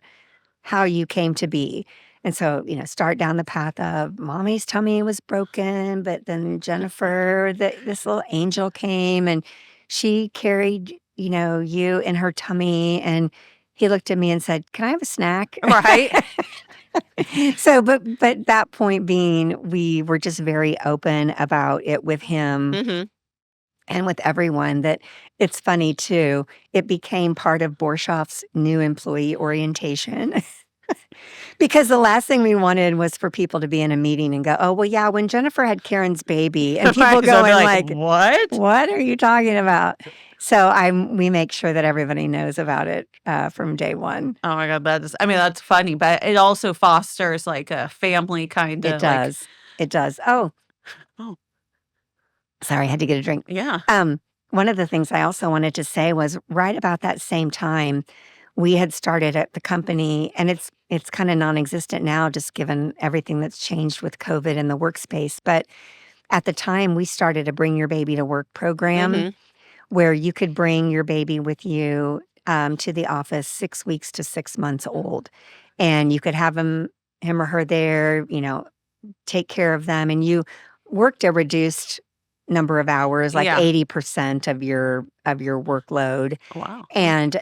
how you came to be. And so, start down the path of mommy's tummy was broken, but then Jennifer, this little angel came, and she carried, you in her tummy. And he looked at me and said, "Can I have a snack?" Right. So, but that point being, we were just very open about it with him Mhm. and with everyone. That it's funny too. It became part of Borshoff's new employee orientation. Because the last thing we wanted was for people to be in a meeting and go, "Oh, well, yeah, when Jennifer had Karen's baby," and people Right, so I'd be going like, like, "What?" "What are you talking about?" So we make sure that everybody knows about it from day one. Oh my god, that is I mean, that's funny, but it also fosters, like, a family It kinda, like does. It does. Oh, oh, sorry, I had to get a drink. yeah. Um, One of the things I also wanted to say was right about that same time, we had started at the company, and it's kind of non-existent now, just given everything that's changed with COVID and the workspace. But at the time, we started a Bring Your Baby to Work program Mhm. where you could bring your baby with you to the office 6 weeks to 6 months old, and you could have him or her there, take care of them, and you worked a reduced number of hours, like Yeah. 80% of your workload. Wow. And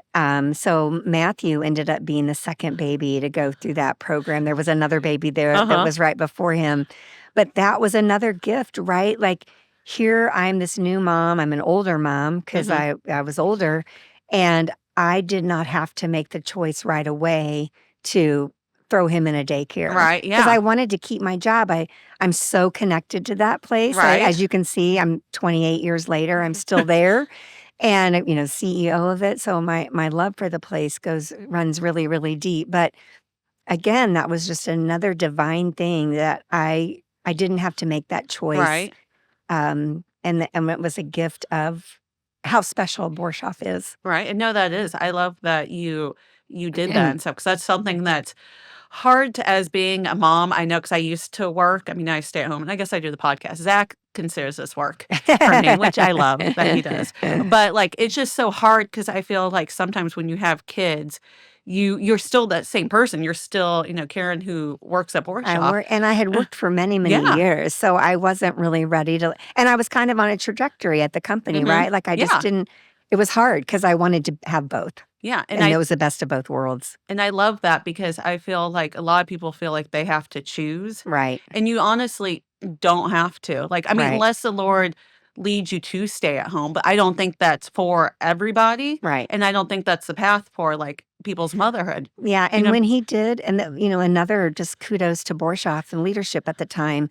so Matthew ended up being the second baby to go through that program. There was another baby there that Uh-huh. was right before him, but that was another gift, right? Like, here I'm this new mom. I'm an older mom because Mhm. I was older, and I did not have to make the choice right away to throw him in a daycare Right, because yeah. I wanted to keep my job. I'm so connected to that place. Right. As you can see, I'm 28 years later. I'm still there, and CEO of it. So my love for the place runs really, really deep. But again, that was just another divine thing that I didn't have to make that choice. Right. And it was a gift of how special Borshoff is. Right, and no, that is I love that you did that and stuff because that's something that's hard to as being a mom, I know because I used to work, I mean, I stay at home, and I guess I do the podcast. Zach considers this work for me, which I love that he does, but, like, it's just so hard because I feel like sometimes when you have kids, you're still that same person, you're still, Karen who works at Borshoff. I had worked for many, many Yeah, years, so I wasn't really ready to, and I was kind of on a trajectory at the company, mhm, right? Like, I just yeah, didn't, it was hard because I wanted to have both, yeah, and it was the best of both worlds. and I love that because I feel like a lot of people feel like they have to choose, Right, and you honestly don't have to. Like, I mean, right, unless the Lord leads you to stay at home, but I don't think that's for everybody, right. and I don't think that's the path for, like, people's motherhood, Yeah, you and know? when he did, and another just kudos to Borshoff and leadership at the time,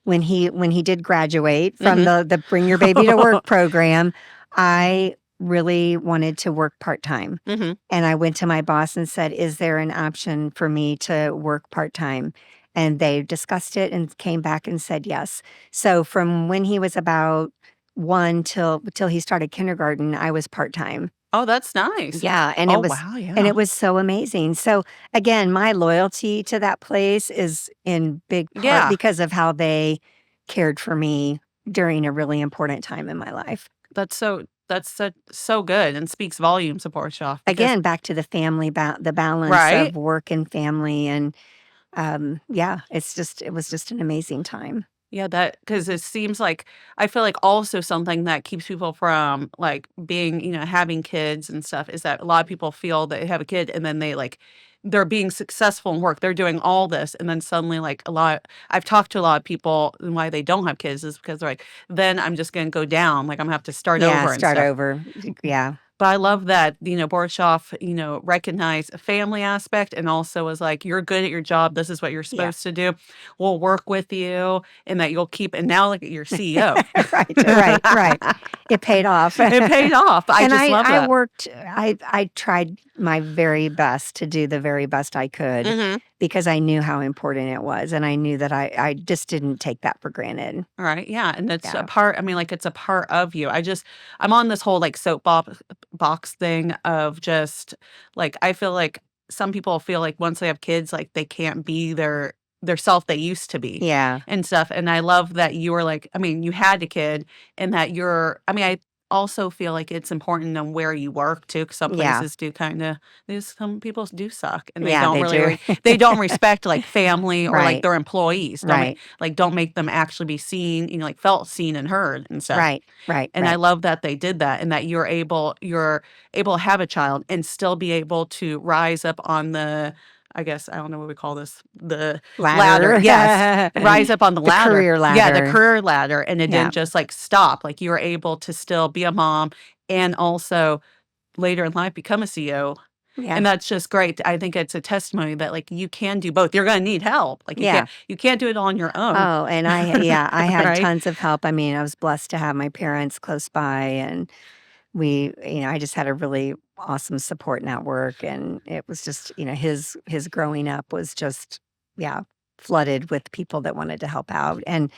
when he did graduate from Mhm. the Bring Your Baby to Work program, I really wanted to work part-time. Mhm. And I went to my boss and said, "Is there an option for me to work part-time?" And they discussed it and came back and said yes. So from when he was about 1 till he started kindergarten, I was part-time. Oh, that's nice. Yeah, Oh, wow, and yeah. it was so amazing. So, again, my loyalty to that place is in big part Yeah. because of how they cared for me during a really important time in my life. That's so good and speaks volumes of Borshoff because Again, back to the the balance right? of work and family, and, yeah, it was just an amazing time. Yeah, that because it seems like I feel like also something that keeps people from, like, being having kids and stuff is that a lot of people feel that they have a kid and then they're being successful in work, they're doing all this, and then suddenly, like, I've talked to a lot of people and why they don't have kids is because they're like, "Then I'm just gonna go down, like, I'm gonna have to start Yeah, over and start stuff." over. Yeah. But I love that, Borshoff, recognized a family aspect and also was like, "You're good at your job. This is what you're Yeah. supposed to do. We'll work with you and that you'll keep" and now look at your CEO. Right, right, right. It paid off. It paid off. I And just love that. I tried my very best to do the very best I could Mhm. because I knew how important it was, and I knew that I just didn't take that for granted. Right, yeah, and it's a Yeah. part I mean, like, it's a part of you. I'm on this whole, like, soapbox box thing of just, like, I feel like some people feel like once they have kids, like, they can't be their self they used to be Yeah. and stuff, and I love that you were like I mean, you had a kid and that I also feel like it's important on where you work too, because some Yeah. places do some people do suck, and they Yeah, don't they really do. they don't respect, like, family or, like, Right, their employees. right, Don't make them actually be seen, like, felt seen and heard and stuff. right, right, And I right. love that they did that and that you're able to have a child and still be able to rise up on the I guess, I don't know what we call this, the ladder. Ladder. Yes, rise up on the The ladder. career Yeah, the ladder. career ladder, and it Yeah. didn't just, like, stop, like, you were able to still be a mom and also later in life become a CEO. Yeah. And that's just great. I think it's a testimony that, like, you can do both. You're gonna need help. Like, Yeah. you can't do it on your own. Oh, and I had Right? tons of help. I mean, I was blessed to have my parents close by, and I just had a really awesome support network, and it was just, his growing up was just, yeah, flooded with people that wanted to help out. And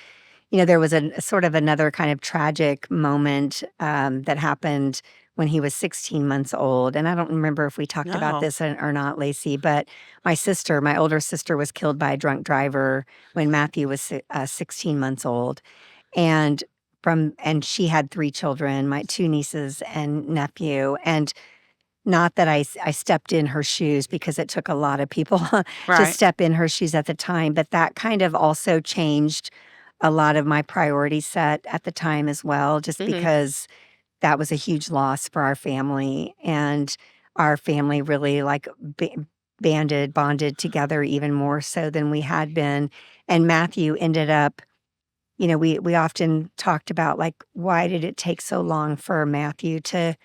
there was a sort of another kind of tragic moment that happened when he was 16 months old. And I don't remember if we talked about No. this or not, Lacey, but my older sister, was killed by a drunk driver when Matthew was 16 months old. And she had three children, my two nieces and nephew. And not that I stepped in her shoes, because it took a lot of people to Right. step in her shoes at the time, but that kind of also changed a lot of my priority set at the time as well, just Mhm. because that was a huge loss for our family, and our family really, like, bonded together even more so than we had been. And Matthew ended up, we often talked about, like, why did it take so long for Matthew to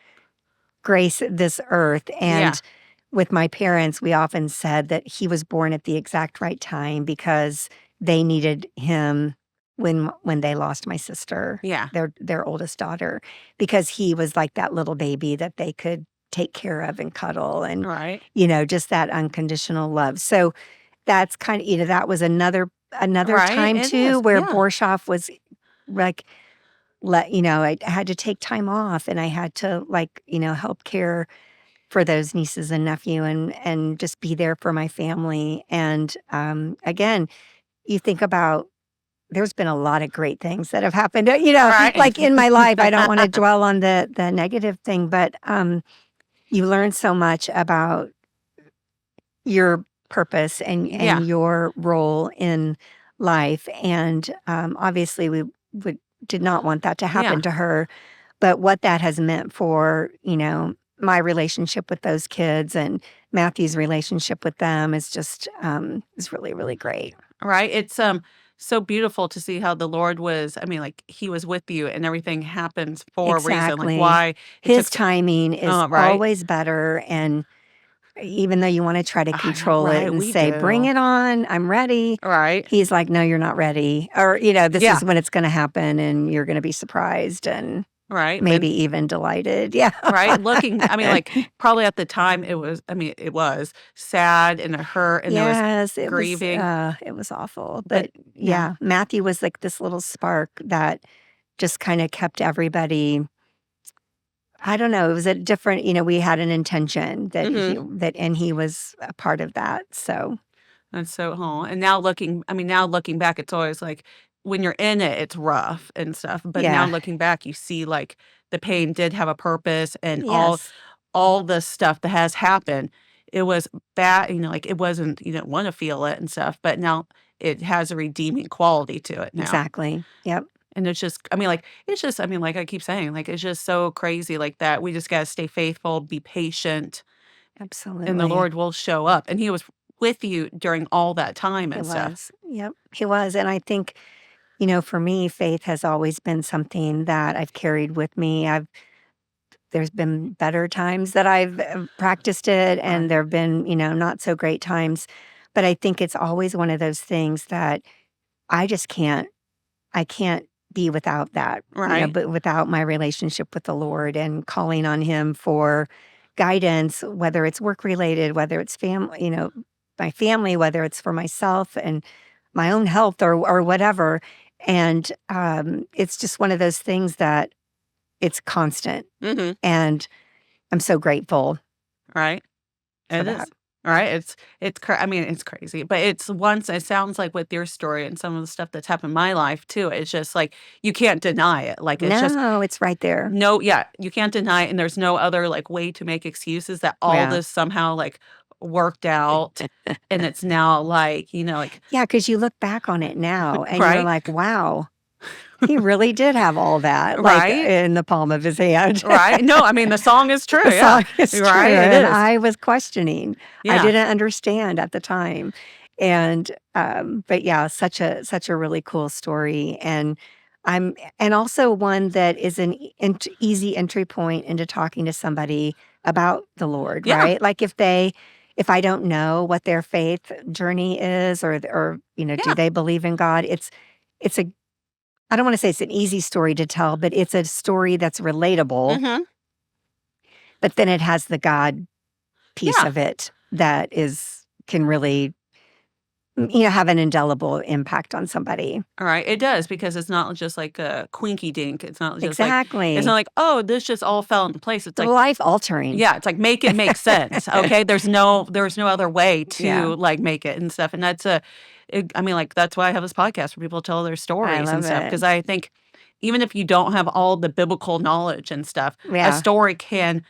grace this earth? Yeah. And with my parents, we often said that he was born at the exact right time, because they needed him when they lost my sister, Yeah. their oldest daughter, because he was like that little baby that they could take care of and cuddle, and Right. just that unconditional love. So that's kind of, that was another Right. time It too is. where Yeah. Borshoff was like, I had to take time off, and I had to, like, help care for those nieces and nephew, and just be there for my family. And again, you think about, there's been a lot of great things that have happened, Right. like, in my life. I don't want to dwell on the negative thing, but you learn so much about your purpose and Yeah. your role in life. And obviously, we would did not want that to Yeah. happen to her, but what that has meant for, my relationship with those kids, and Matthew's relationship with them, is really, really great. Right? It's, so beautiful to see how the Lord was, I mean, like, he was with you and everything happens for a reason, like, Exactly. why it took His so. timing is Right? always better, and even though you wanna try to I know, control it right, and we say, "Bring do. it on, I'm ready," Right? he's like, "No, you're not ready," or, "This Yeah. is when it's gonna happen, and you're gonna be surprised and Right? maybe And even delighted." Yeah. right? Looking, I mean, like, probably at the time, it was, I mean, it was sad and it hurt and there was Yes, grieving, it was awful, but but yeah. yeah, Matthew was like this little spark that just kinda kept everybody. I don't know, it was a different, we had an intention Mhm. and he was a part of that, so And so, oh, and now looking, I mean, now looking back, it's always like when you're in it, it's rough and stuff. But now yeah. looking back, you see like the pain did have a purpose and Yes, all the stuff that has happened, it was bad, like it wasn't, you didn't want to feel it and stuff, but now it has a redeeming quality to it now. exactly. Yep, And it's just, I mean, like, it's just, I mean, like I keep saying, like, it's just so crazy like that. We just gotta stay faithful, be patient, and the absolutely. Lord will show up. And he was with you during all that time He and stuff. was. Yep, he was, and I think, for me, faith has always been something that I've carried with me. There's been better times that I've, practiced it, and Right. there've been, not so great times, but I think it's always one of those things that I just can't be without that, Right. but without my relationship with the Lord and calling on Him for guidance, whether it's work related, whether it's family, my family, whether it's for myself and my own health, or whatever. And it's just one of those things that it's constant. Mhm. And I'm so grateful Right. for It that. is. Right? I mean, it's crazy, but it's once it sounds like with your story and some of the stuff that's happened in my life too, it's just like you can't deny it. Like it's just No, it's right there. no, yeah, you can't deny it and there's no other like way to make excuses that all Yeah. this somehow like worked out and it's now like, like Yeah, because you look back on it now and you're right? like, wow, he really did have all that, like, Right? in the palm of his hand. Right? No, I mean the song is true, The yeah. song is true, Right? It and is. I was questioning. I Yeah. didn't understand at the time, and, but yeah, such a really cool story, and also one that is an easy entry point into talking to somebody about the Lord, Yeah. right? Like if I don't know what their faith journey is, or do Yeah. they believe in God? It's a I don't want to say it's an easy story to tell, but it's a story that's relatable. Mhm. But then it has the God piece Yeah. of it that can really have an indelible impact on somebody. Alright, it does because it's not just like a quinky dink. It's not Exactly. like, "Oh, this just all fell into place." It's like Life altering. yeah, it's like, make it make sense, okay? There's no other way Yeah, to, like, make it and stuff, and I mean, like, that's why I have this podcast where people tell their I stories and love stuff. it. Because I think even if you don't have all the biblical knowledge and stuff, a Yeah, story can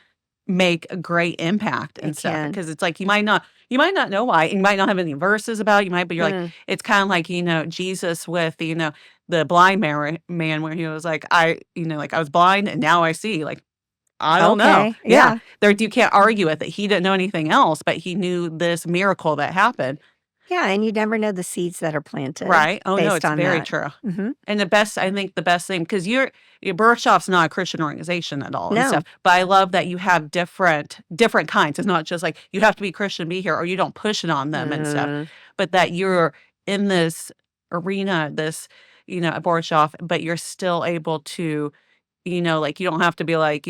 make a great impact and it stuff can. because it's like you might not know why, you might not have any verses about it, but you're like Mm. it's kinda like, Jesus with, the blind man where he was like, like, "I was blind and now I see," like, I don't know. Okay. Yeah. Yeah. You can't argue with it. He didn't know anything else, but he knew this miracle that happened. Yeah, and you never know the seeds that are planted Right. Oh, no, based it's on very that. true. Mhm. And I think the best thing, because your Boshoff's not a Christian organization at all and stuff, No. but I love that you have different kinds. It's not just like you have to be Christian to be here or you don't push it on them and stuff, Mm. but that you're in this arena, a Boshoff, but you're still able to, like you don't have to be like,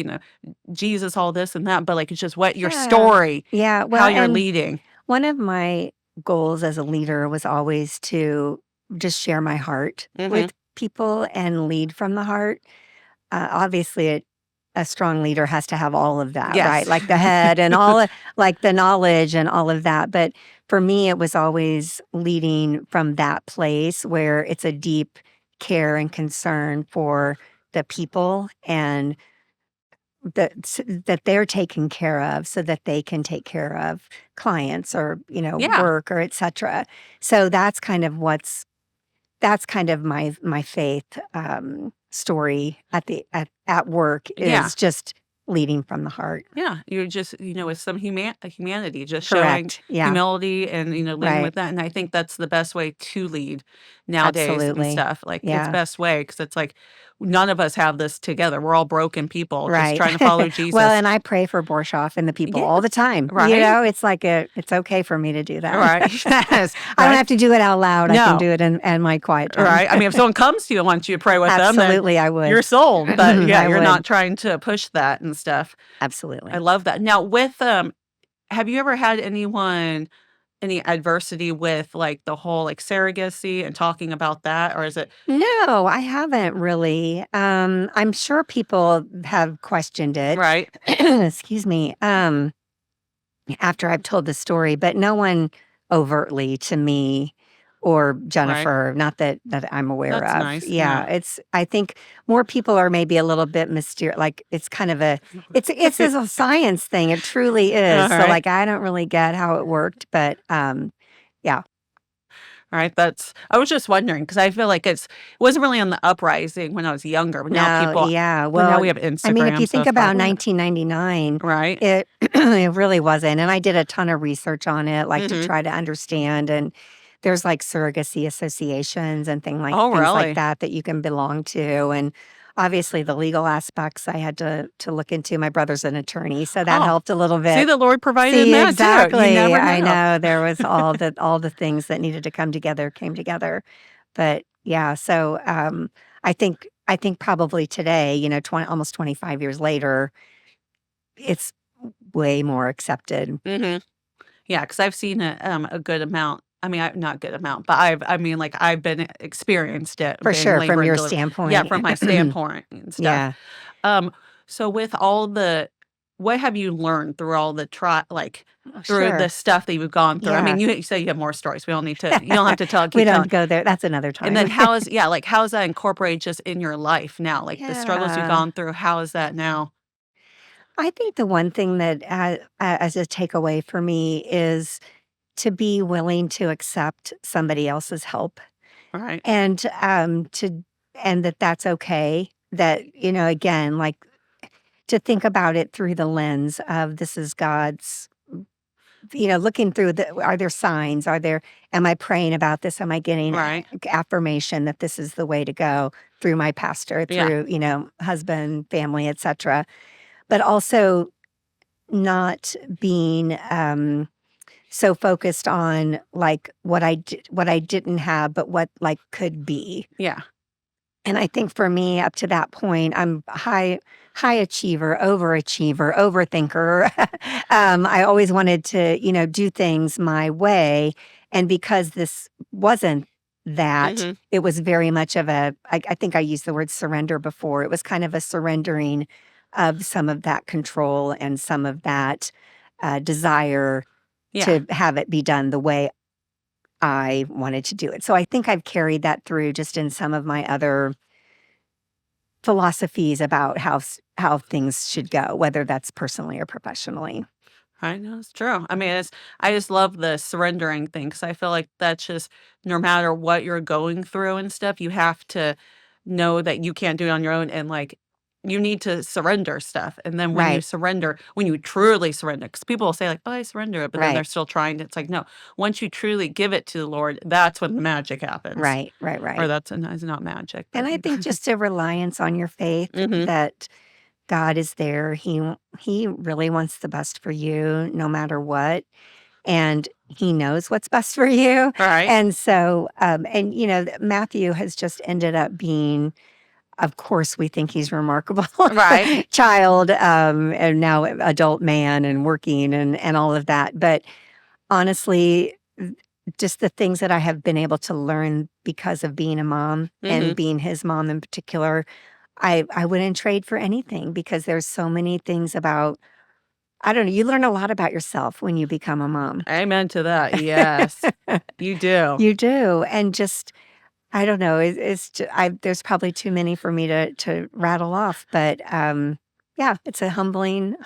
Jesus, all this and that, but like it's just what your Yeah. story, Yeah, how well, you're and leading. one of my goals as a leader was always to just share my heart Mhm. with people and lead from the heart. Obviously, a strong leader has to have all of that, right? Yes. Like the head and like the knowledge and all of that. But for me, it was always leading from that place where it's a deep care and concern for the people and that they're taken care of so that they can take care of clients or Yeah. work or etc. So that's kind of my faith story at work Yeah. is just leading from the heart. Yeah, you're just, with some humanity, just showing Correct. Yeah. humility and, leading Right. with that, and I think that's the best way to lead nowadays and Absolutely. stuff, like, it's Yeah. best way because it's like, none of us have this together, we're all broken people just Right. trying to follow Well, Jesus. and I pray for Borshoff and the people Yeah, all the time. right? It's like it's okay for me to do that. Right, yes, I don't right? have to do it out loud. I can No, do it in my quiet time. right? I mean, if someone comes to you and wants you to pray with them, then Absolutely, I would. you're sold, but, yeah, I you're would. not trying to push that and stuff. I Absolutely. love that. Now have you ever had any adversity with, like, the whole, like, surrogacy and talking about that, or is it No, I haven't really. I'm sure people have questioned it. right, Excuse me. After I've told the story, but no one overtly to me or right. Jennifer, not that I'm aware That's of. nice, Yeah, yeah. I think more people are maybe a little bit mysterious. Like it's kind of it's a science thing. It truly is. So Alright, like I don't really get how it worked, but yeah. alright, I was just wondering because I feel like it wasn't really on the uprising when I was younger, No, yeah. but now Well, we have I mean, if you Instagram, so think it's about probably 1999, right? it it really wasn't. And I did a ton of research on it, like to Mhm. try to understand. And there's like surrogacy associations and Oh, things like really? that that you can belong to. And obviously the legal aspects I had to look into. My brother's an attorney, so that Oh, helped a little see, bit. the Lord provided in See, that too, you exactly. never I know. know there was all the things that needed to come together came together. But yeah, so I think probably today, 20 almost 25 years later, it's way more accepted. Mhm. Yeah, because 'cause I've seen a good amount. I mean, not good amount, but I've been experienced it For being sure, labor from and your delivery. Yeah, standpoint. from my standpoint and stuff. Yeah. Um, so with all the what have you learned through all the Oh, through the sure. stuff that you've gone through? I mean, Yeah. you say you have more stories. You don't have to We keep don't telling. go there. That's another And time. then how is that incorporated just in your life now? Like the struggles you've Yeah. gone through, how is that now? I think the one thing that as a takeaway for me is to be willing to accept somebody else's help Right. and that's okay. That, again, like to think about it through the lens of this is God's, looking through are there signs? Am I praying about this? Am I getting Right. affirmation that this is the way to go through my pastor, Yeah. through, husband, family, etc. But also not being so focused on like what I didn't have, but what like could be. Yeah. And I think for me, up to that point, I'm high achiever, overachiever, overthinker. I always wanted to, do things my way, and because this wasn't that, Hmm. it was very much of I think I used the word surrender before. It was kind of a surrendering of some of that control and some of that desire Yeah. to have it be done the way I wanted to do it. So I think I've carried that through just in some of my other philosophies about how things should go, whether that's personally or professionally. I know it's true. I mean, I just love the surrendering thing because I feel like that's just no matter what you're going through and stuff, you have to know that you can't do it on your own and like you need to surrender stuff. And then when you Right, surrender, when you truly surrender, because people will say like, "Oh, I surrender it," but then they're right, still trying. It's like no. Once you truly give it to the Lord, that's when the magic happens. right, right, Or right. that's it's not magic, And but I think just a reliance on your faith hmm. that God is there. He really wants the best for you no matter what, and he knows what's best for you. All right, And so and Matthew has just ended up being, of course, we think he's remarkable right, child, and now adult man and working and all of that. But honestly, just the things that I have been able to learn because of being a mom and hmm. being his mom in particular, I wouldn't trade for anything because there's so many things about, I don't know, you learn a lot about yourself when you become a mom. Amen to that. Yes, you do. You do, and just I don't know. There's probably too many for me to rattle off, but yeah, it's a humbling,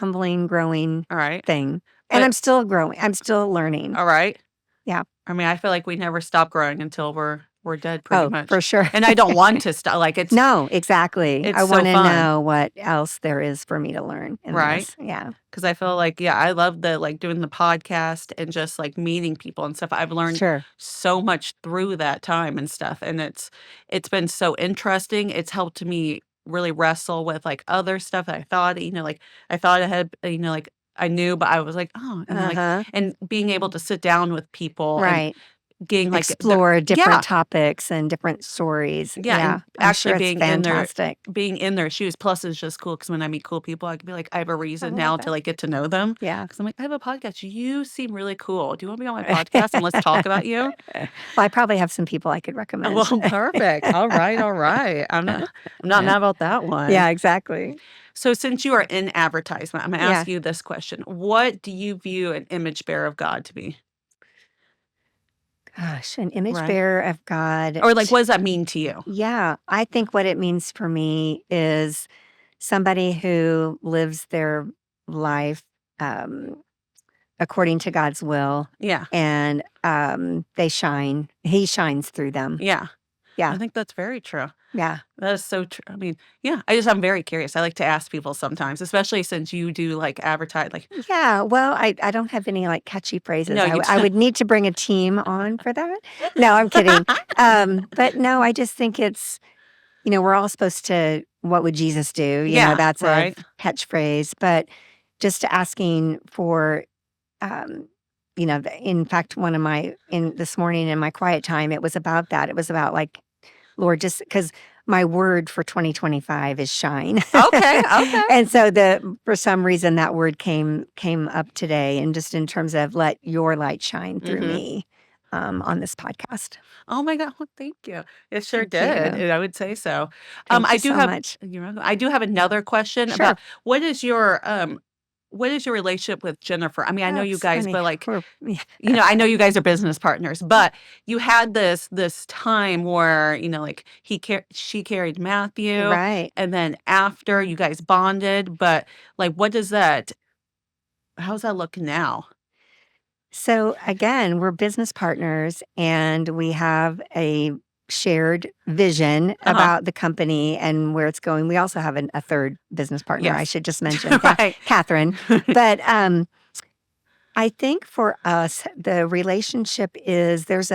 growing All right, thing, and but I'm still growing. I'm still learning. all right. Yeah. I mean, I feel like we never stop growing until we're dead pretty Oh, for much. sure. And I don't want to stop. Like No, exactly. it's I so want to fun, know what else there is for me to learn in right? this. Yeah. Because I feel like yeah, I love the like doing the podcast and just like meeting people and stuff. I've learned Sure. so much through that time and stuff, and it's been so interesting. It's helped me really wrestle with like other stuff that I thought like I thought I had like I knew, but I was like oh, and like Uh-huh. and being able to sit down with people and Right. getting like the Explore different yeah. topics and different stories. Yeah, Yeah. and I'm actually sure it's fantastic. being in their shoes, plus it's just cool because when I meet cool people, I can be like, I have a I reason love now to, that. like, get to know them. Yeah. Because 'cause I'm like, "I have a podcast. You seem really cool. Do you wanna be on my podcast and let's talk about you?" Well, I probably have some people I could recommend. Well, perfect. Alright, alright. I'm not mad about that one. Yeah, exactly. So since you are in advertisement, I'm gonna Yeah. ask you this question. What do you view an image bearer of God to be? Gosh, an image Right? bearer of God. Or, like, what does that mean to you? Yeah, I think what it means for me is somebody who lives their life um, according to God's will, Yeah, and they shine. He shines through them. yeah. I Yeah, think that's very true. yeah, That is so true. I mean, yeah, I'm very curious. I like to ask people sometimes, especially since you do like advertise like yeah. Well, I don't have any like catchy phrases. no, you I t- would need to bring a team on for that. No, I'm kidding. But no, I just think it's, we're all supposed to, what would Jesus do? Yeah, That's a right? catchphrase, but just asking for, um, in fact, in this morning in my quiet time, it was about that. It was about like, Lord, just because my word for 2025 is shine. Okay, okay. And so for some reason that word came up today, and just in terms of let your light shine through Mhm. me on this podcast. Oh my god, well, thank you. It sure Thank did, you. and I would say so. Thank I you do so have much. you're welcome. I do have another question Sure. about what is your relationship with Jennifer? I mean, I know Oh, you it's guys, funny. but like Yeah. I know you guys are business partners, but you had this time where, like she carried Matthew, Right. and then after you guys bonded, but like what does that how's that look now? So again, we're business partners and we have a shared vision Uh-huh. about the company and where it's going. We also have a third business partner, I Yes. should just mention, Right. Catherine. But I think for us, the relationship is there's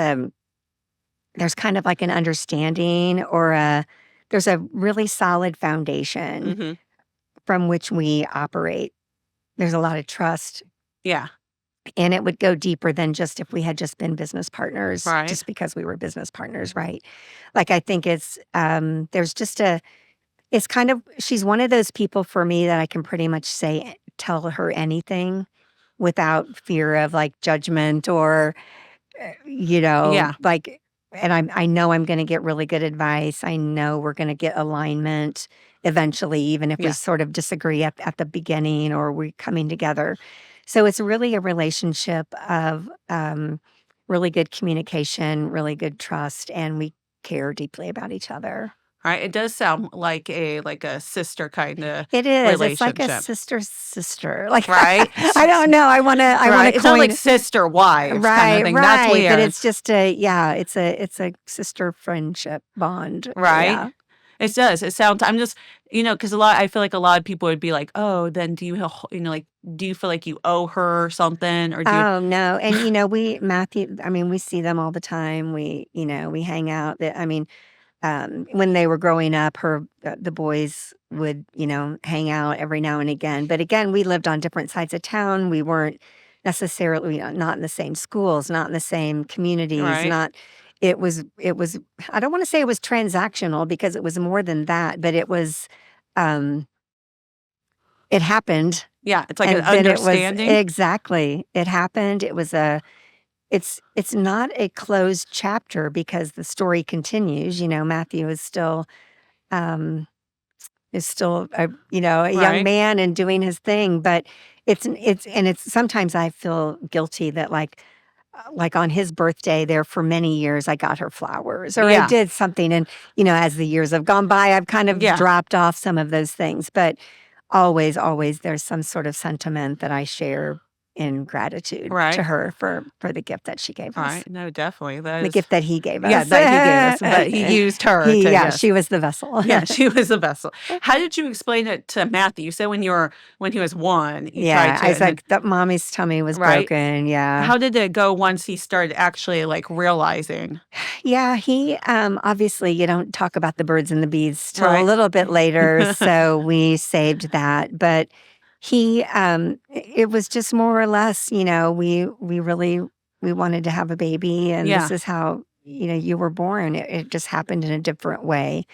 kind of like an understanding, or there's a really solid foundation Mhm. from which we operate. there's a lot of trust, Yeah. and it would go deeper than just if we had just been business partners, Right. just because we were business partners, right? Like, I think there's just a it's kind of she's one of those people for me that I can pretty much tell her anything without fear of, like, judgment or, Yeah. like and I know I'm gonna get really good advice. I know we're gonna get alignment eventually, even if we Yeah. sort of disagree at the beginning or we're coming together. So it's really a relationship of, really good communication, really good trust, and we care deeply about each other. Right. It does sound like a sister kinda It is. It's like a relationship. sister's sister. Like, Right? I don't know. I wanna Right. It's not like coin sister wives kind of right, thing. That's right, but weird. it's just it's a sister friendship bond. Right? Yeah. It does. It sounds I'm just because I feel like a lot of people would be like, "Oh, then do you like, do you feel like you owe her something or do you" Oh, no, and, we see them all the time. We hang out. When they were growing up, the boys would, hang out every now and again. But again, we lived on different sides of town. We weren't necessarily not in the same schools, not in the same communities, Right? not it was I don't want to say it was transactional because it was more than that, but um it happened Yeah, it's like an and then it was understanding. exactly. It happened. It's not a closed chapter because the story continues. Matthew um, is still a young Right? man and doing his thing, but it's sometimes I feel guilty that like on his birthday there for many years I got her flowers or I Yeah. did something and as the years have gone by I've kind of Yeah. dropped off some of those things, but always there's some sort of sentiment that I share in gratitude to Right? her for the gift that she gave us. Right. No, definitely. That The is gift that he gave yeah, us. that he gave us, but he used her He to yeah, yes. she was the vessel. Yeah, she was a vessel. How did you explain it to Matthew? You said when he was 1, you tried Yeah, to I was and then like, "That mommy's tummy was right? broken." Yeah. How did it go once he started actually, like, realizing? Yeah, obviously, you don't talk about the birds and the bees till a Right? little bit later, so we saved that, but it was just more or less, we really we wanted to have a baby, and this Yeah. is how, you were born. It just happened in a different way,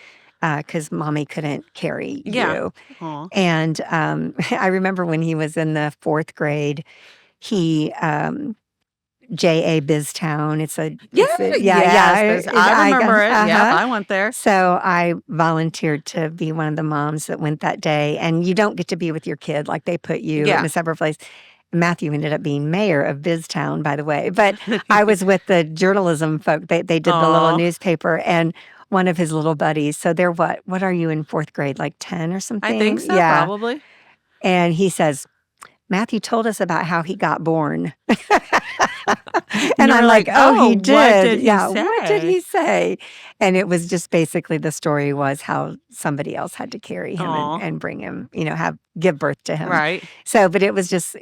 because mommy couldn't carry Yeah. you. Aw. And, I remember when he was in the 4th grade, he, JA Biztown, Yeah, yeah, yes, this I I got remember it. Yep, uh-huh. I went there. So, I volunteered to be one of the moms that went that day, and you don't get to be with your kid, like, they put you in Yeah. a separate place. Matthew ended up being mayor of Biztown, by the way, but I was with the journalism folk. They did the little Aw, newspaper, and one of his little buddies so they're what are you in 4th grade, like 10 or I think something? so, Yeah, probably. and he says, "Matthew told us about how he got born." And And you I'm were like, like, "Oh, "Oh, he what did." did he Yeah, "What did say?" he say?" And it was just basically the story was how somebody else had to carry him and Aw, and bring him, have give birth to him. right. So, but it was just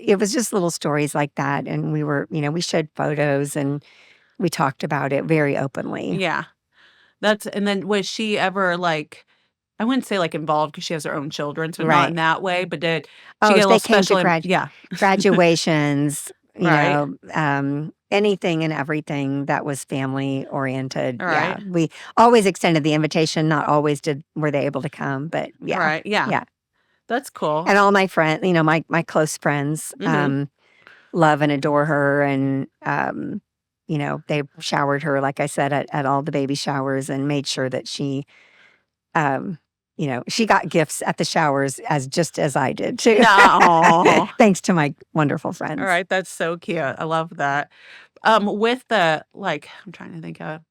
little stories like that, and we showed photos and we talked about it very openly. Yeah. That's and then was she ever, like I wouldn't say, like, involved because she has her own children, so not in Right. that way, but did she Oh, get a little they came to special im yeah. graduations, Right, anything and everything that was family oriented. Yeah, right, we always extended the invitation. Not always were they able to come, but yeah, right, yeah. yeah. That's cool. And all my friends, my close friends, Mhm. love and adore her, and they showered her, like I said, at all the baby showers, and made sure that um, she got gifts at the showers just as I did too, No. thanks to my wonderful friends. Alright, that's so cute, I love that. With the like, I'm trying to think of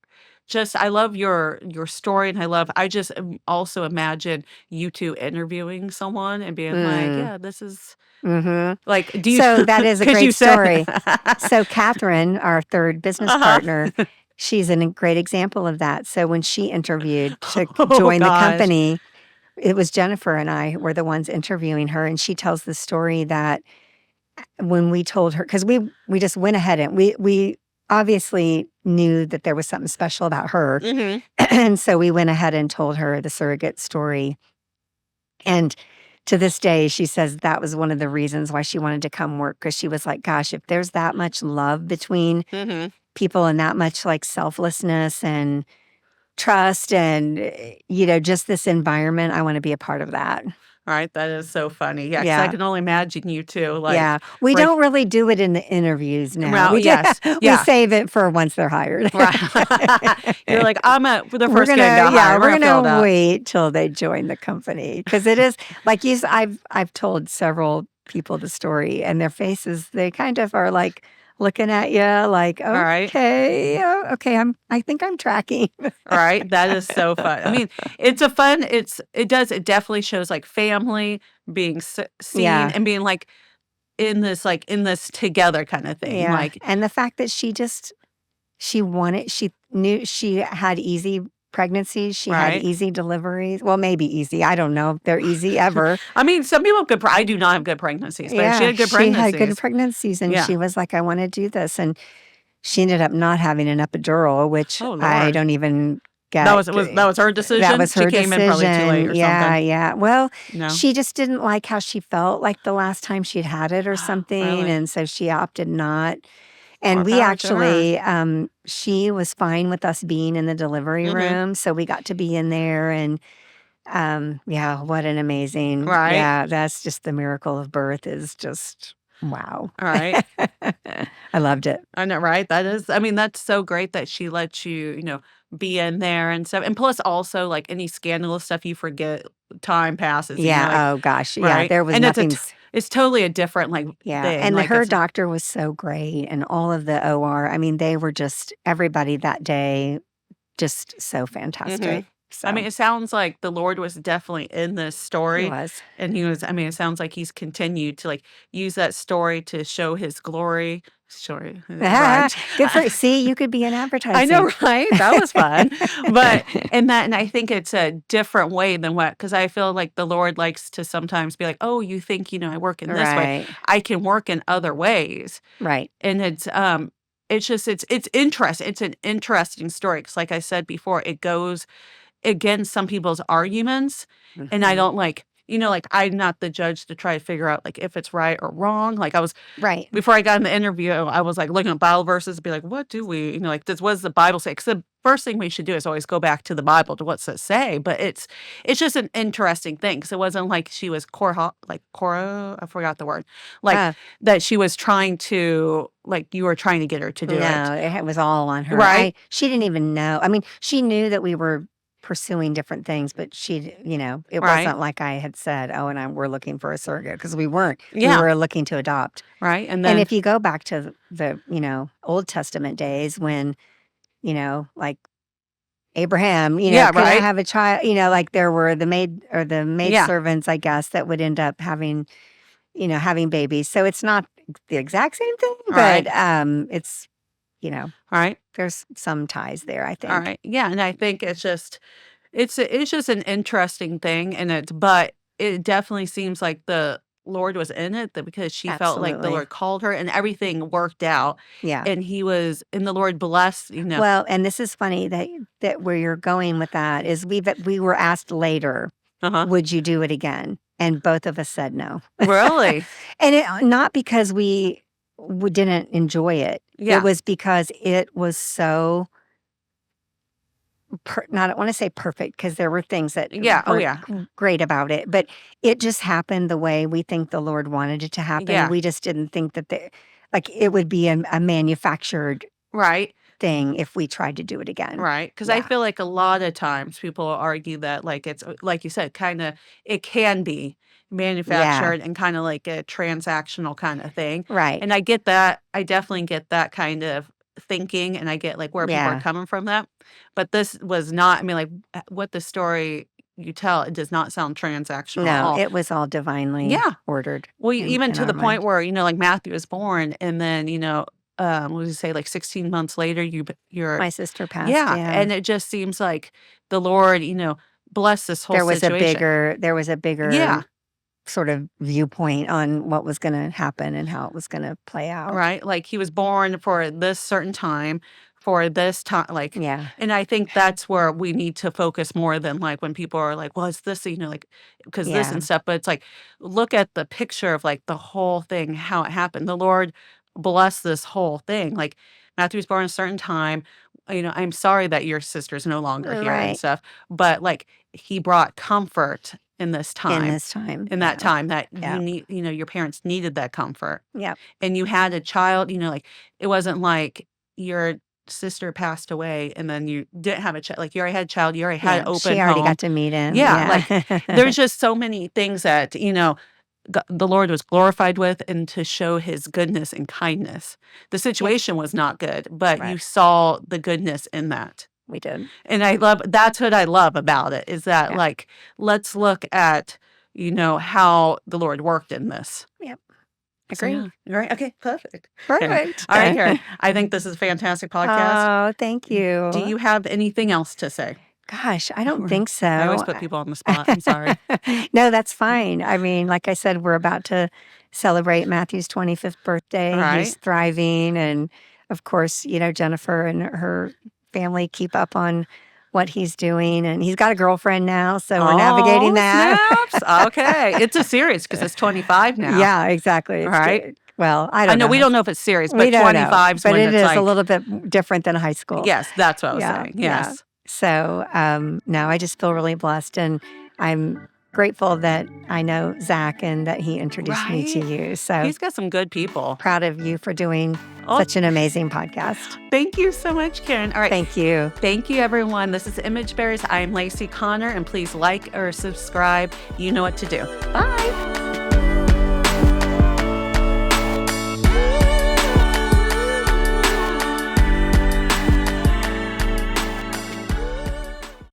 just I love your story, and I just also imagine you 2 interviewing someone and being like, Mm, "Yeah, this is" mhm. like, do you So that is a 'cause you great said story. So Catherine, our 3rd business Uh-huh. partner, she's a great example of that. So when she interviewed to Oh join the gosh. company, it was Jennifer and I were the ones interviewing her, and she tells the story that when we told her, because we just went ahead and we obviously knew that there was something special about her, Mhm. and so we went ahead and told her the surrogate story, and to this day, she says that was one of the reasons why she wanted to come work, because she was like, gosh, if there's that much love between Mhm. people and that much like selflessness and trust and, just this environment, I want to be a part of that. Right, that is so funny. Yeah, because I Yeah. can only imagine you 2, Yeah. like, We right don't really do it in the interviews now. well, We do, yes, we yeah, save it for once they're hired. right. You're like, "I'm a" for the We're first kid gonna, got yeah, hired, we're we're gonna fill it gonna up. wait till they join the company, because it is like I've told several people the story, and their faces, they kind of are like looking at you like, Alright, okay, okay, I think I'm tracking. alright, that is so fun. I mean, it definitely shows, like, family being seen Yeah, and being, like, in this together kinda thing, yeah, like and the fact that she knew she had easy pregnancies, she had right? easy deliveries. Well, maybe easy. I don't know if they're easy ever. I mean, some people have good I do not have good pregnancies, but she Yeah, had good she had good pregnancies. pregnancies, and Yeah. she was like, "I wanna do this," and she ended up not having an epidural, which Oh, I lord. don't even get. That was her That decision? was She her came in probably too late decision. or Yeah, something? yeah. Well, No? she just didn't like how she felt like the last time she'd had it or something, Really? and so she opted not. More And we power to her. actually, she was fine with us being in the delivery Mhm. room, so we got to be in there, and, yeah, what an amazing, Right? yeah, that's just the miracle of birth is just wow. Alright. I loved it. I know, right? That is I mean, that's so great that she lets you, be in there and stuff, and plus also, like, any scandalous stuff you forget, time passes, like Yeah, oh gosh, yeah, right? there was And nothing. it's totally a different, like, Yeah, thing, and like, her it's doctor was so great, and all of the OR, I mean, they were just everybody that day, just so mhm. fantastic. I mean, So, it sounds like the Lord was definitely in this he story, was. and I mean, it sounds like he's continued to, like, use that story to show his glory. Sorry, it rhymed. Good for you. See, you could be in I advertising. know, right? That was fun. But and I think it's a different way than what because I feel like the Lord likes to sometimes be like, "Oh, you think, I work in this way. Right, I can work in other ways." right. And it's just it's interesting. It's an interesting story because, like I said before, it goes against some people's arguments, and I Mhm. don't like, I'm not the judge to try to figure out, like, if it's right or wrong. Like, I was Right. before I got in the interview, I was, like, looking at Bible verses to be like, "What do we" like, "This what does the Bible say?" 'Cause the first thing we should do is always go back to the Bible to what's it say, but it's just an interesting thing. So it wasn't like she was Cora I forgot the word, like, Uh, that she was trying to like, you were trying to get her to do it. no, it was all on her. Right? She didn't even know. I mean, she knew that we were pursuing different things, but it Right? wasn't like I had said, "Oh, and we're looking for a surrogate," because we weren't. We Yeah. were looking to adopt. Right? And And then if you go back to the Old Testament days when, like Abraham, yeah, couldn't right? have a child, like there were the maid Yeah. servants, I guess, that would end up having babies. So it's not the exact same thing, but Alright. it's, Alright. there's some ties there, I think. Alright. Yeah, and I think it's just an interesting thing, and but it definitely seems like the Lord was in it that because she felt like the Absolutely. Lord called her and everything worked out, Yeah. and the Lord blessed. Well, and this is funny that where you're going with that is we were asked later, Uh-huh. would you do it again? And both of us said no. Really? And not because we didn't enjoy it. It Yeah. was because it was so not, I don't want to say perfect, because there were things that Yeah. Oh, weren't yeah. great about it, but it just happened the way we think the Lord wanted it to happen. Yeah. We just didn't think that like it would be a manufactured Right. thing if we tried to do it again. Right. Because I Yeah. feel like a lot of times people argue that, like, it's like you said, kinda it can be Yeah. manufactured and kinda like a transactional kinda thing, Right. and I get that. I definitely get that kind of thinking, and I get, like, where people are Yeah. coming from that, but this was not I mean, like, what the story you tell, it does not sound transactional at No, all. it was all divinely Yeah. ordered Well, even in to our the point mind. where, like, Matthew was born, and then, what did you say, like, 16 months later, you're My sister passed, yeah, yeah. and it just seems like the Lord, bless this whole situation. There was a Yeah, bigger sort of viewpoint on what was gonna happen and how it was gonna play out. right? Like, he was born for this certain time, for this time, like, Yeah. and I think that's where we need to focus more than like when people are like, well, it's this, like, because this Yeah. and stuff. But it's like, look at the picture of like the whole thing, how it happened. The Lord bless this whole thing. Like, Matthew was born at a certain time. I'm sorry that your sister's no longer here and Right. stuff, but like, he brought comfort in this In time, this time. in that Yeah. time that you Yeah. need, your parents needed that comfort. Yep. And you had a child, like, it wasn't like your sister passed away and then you didn't have a child. Like, you already had a child, you already had an Yeah. open She already home. got to meet him. Yeah, like, Yeah. there's just so many things that, the Lord was glorified with, and to show his goodness and kindness. The Yep. situation was not good, but Right. you saw the goodness in that. We did. And that's what I love about it, is that, Yeah. like, let's look at, how the Lord worked in this. Yep. So, Agreed. yeah. Right. Okay. Perfect. Perfect. All right, Karen. I think this is a fantastic podcast. Oh, thank you. Do you have anything else to say? Gosh, I don't Or- think so. I always put people on the spot. I'm sorry. No, that's fine. I mean, like I said, we're about to celebrate Matthew's 25th birthday. He's Right. thriving. And of course, Jennifer and her family keep up on what he's doing. And he's got a girlfriend now. So we're navigating that. Snaps. Okay. It's a series because it's 25 now. Yeah, exactly. It's Right. good. Well, I I don't know know. we don't know if it's serious, We but don't know. 25 is But when it it's is like, a little bit different than high school. yes, that's what I was Yeah, saying. yeah. Yes. So, no, I just feel really blessed. And I'm grateful that I know Zach and that he introduced me to Right? you. So He's got some good people. proud of you for doing Oh, such an amazing podcast. thank you so much, Karen. All right. Thank you. Thank you, everyone. This is Image Bearers. I'm Lacey Connor, and please like or subscribe. You know what to do. Bye.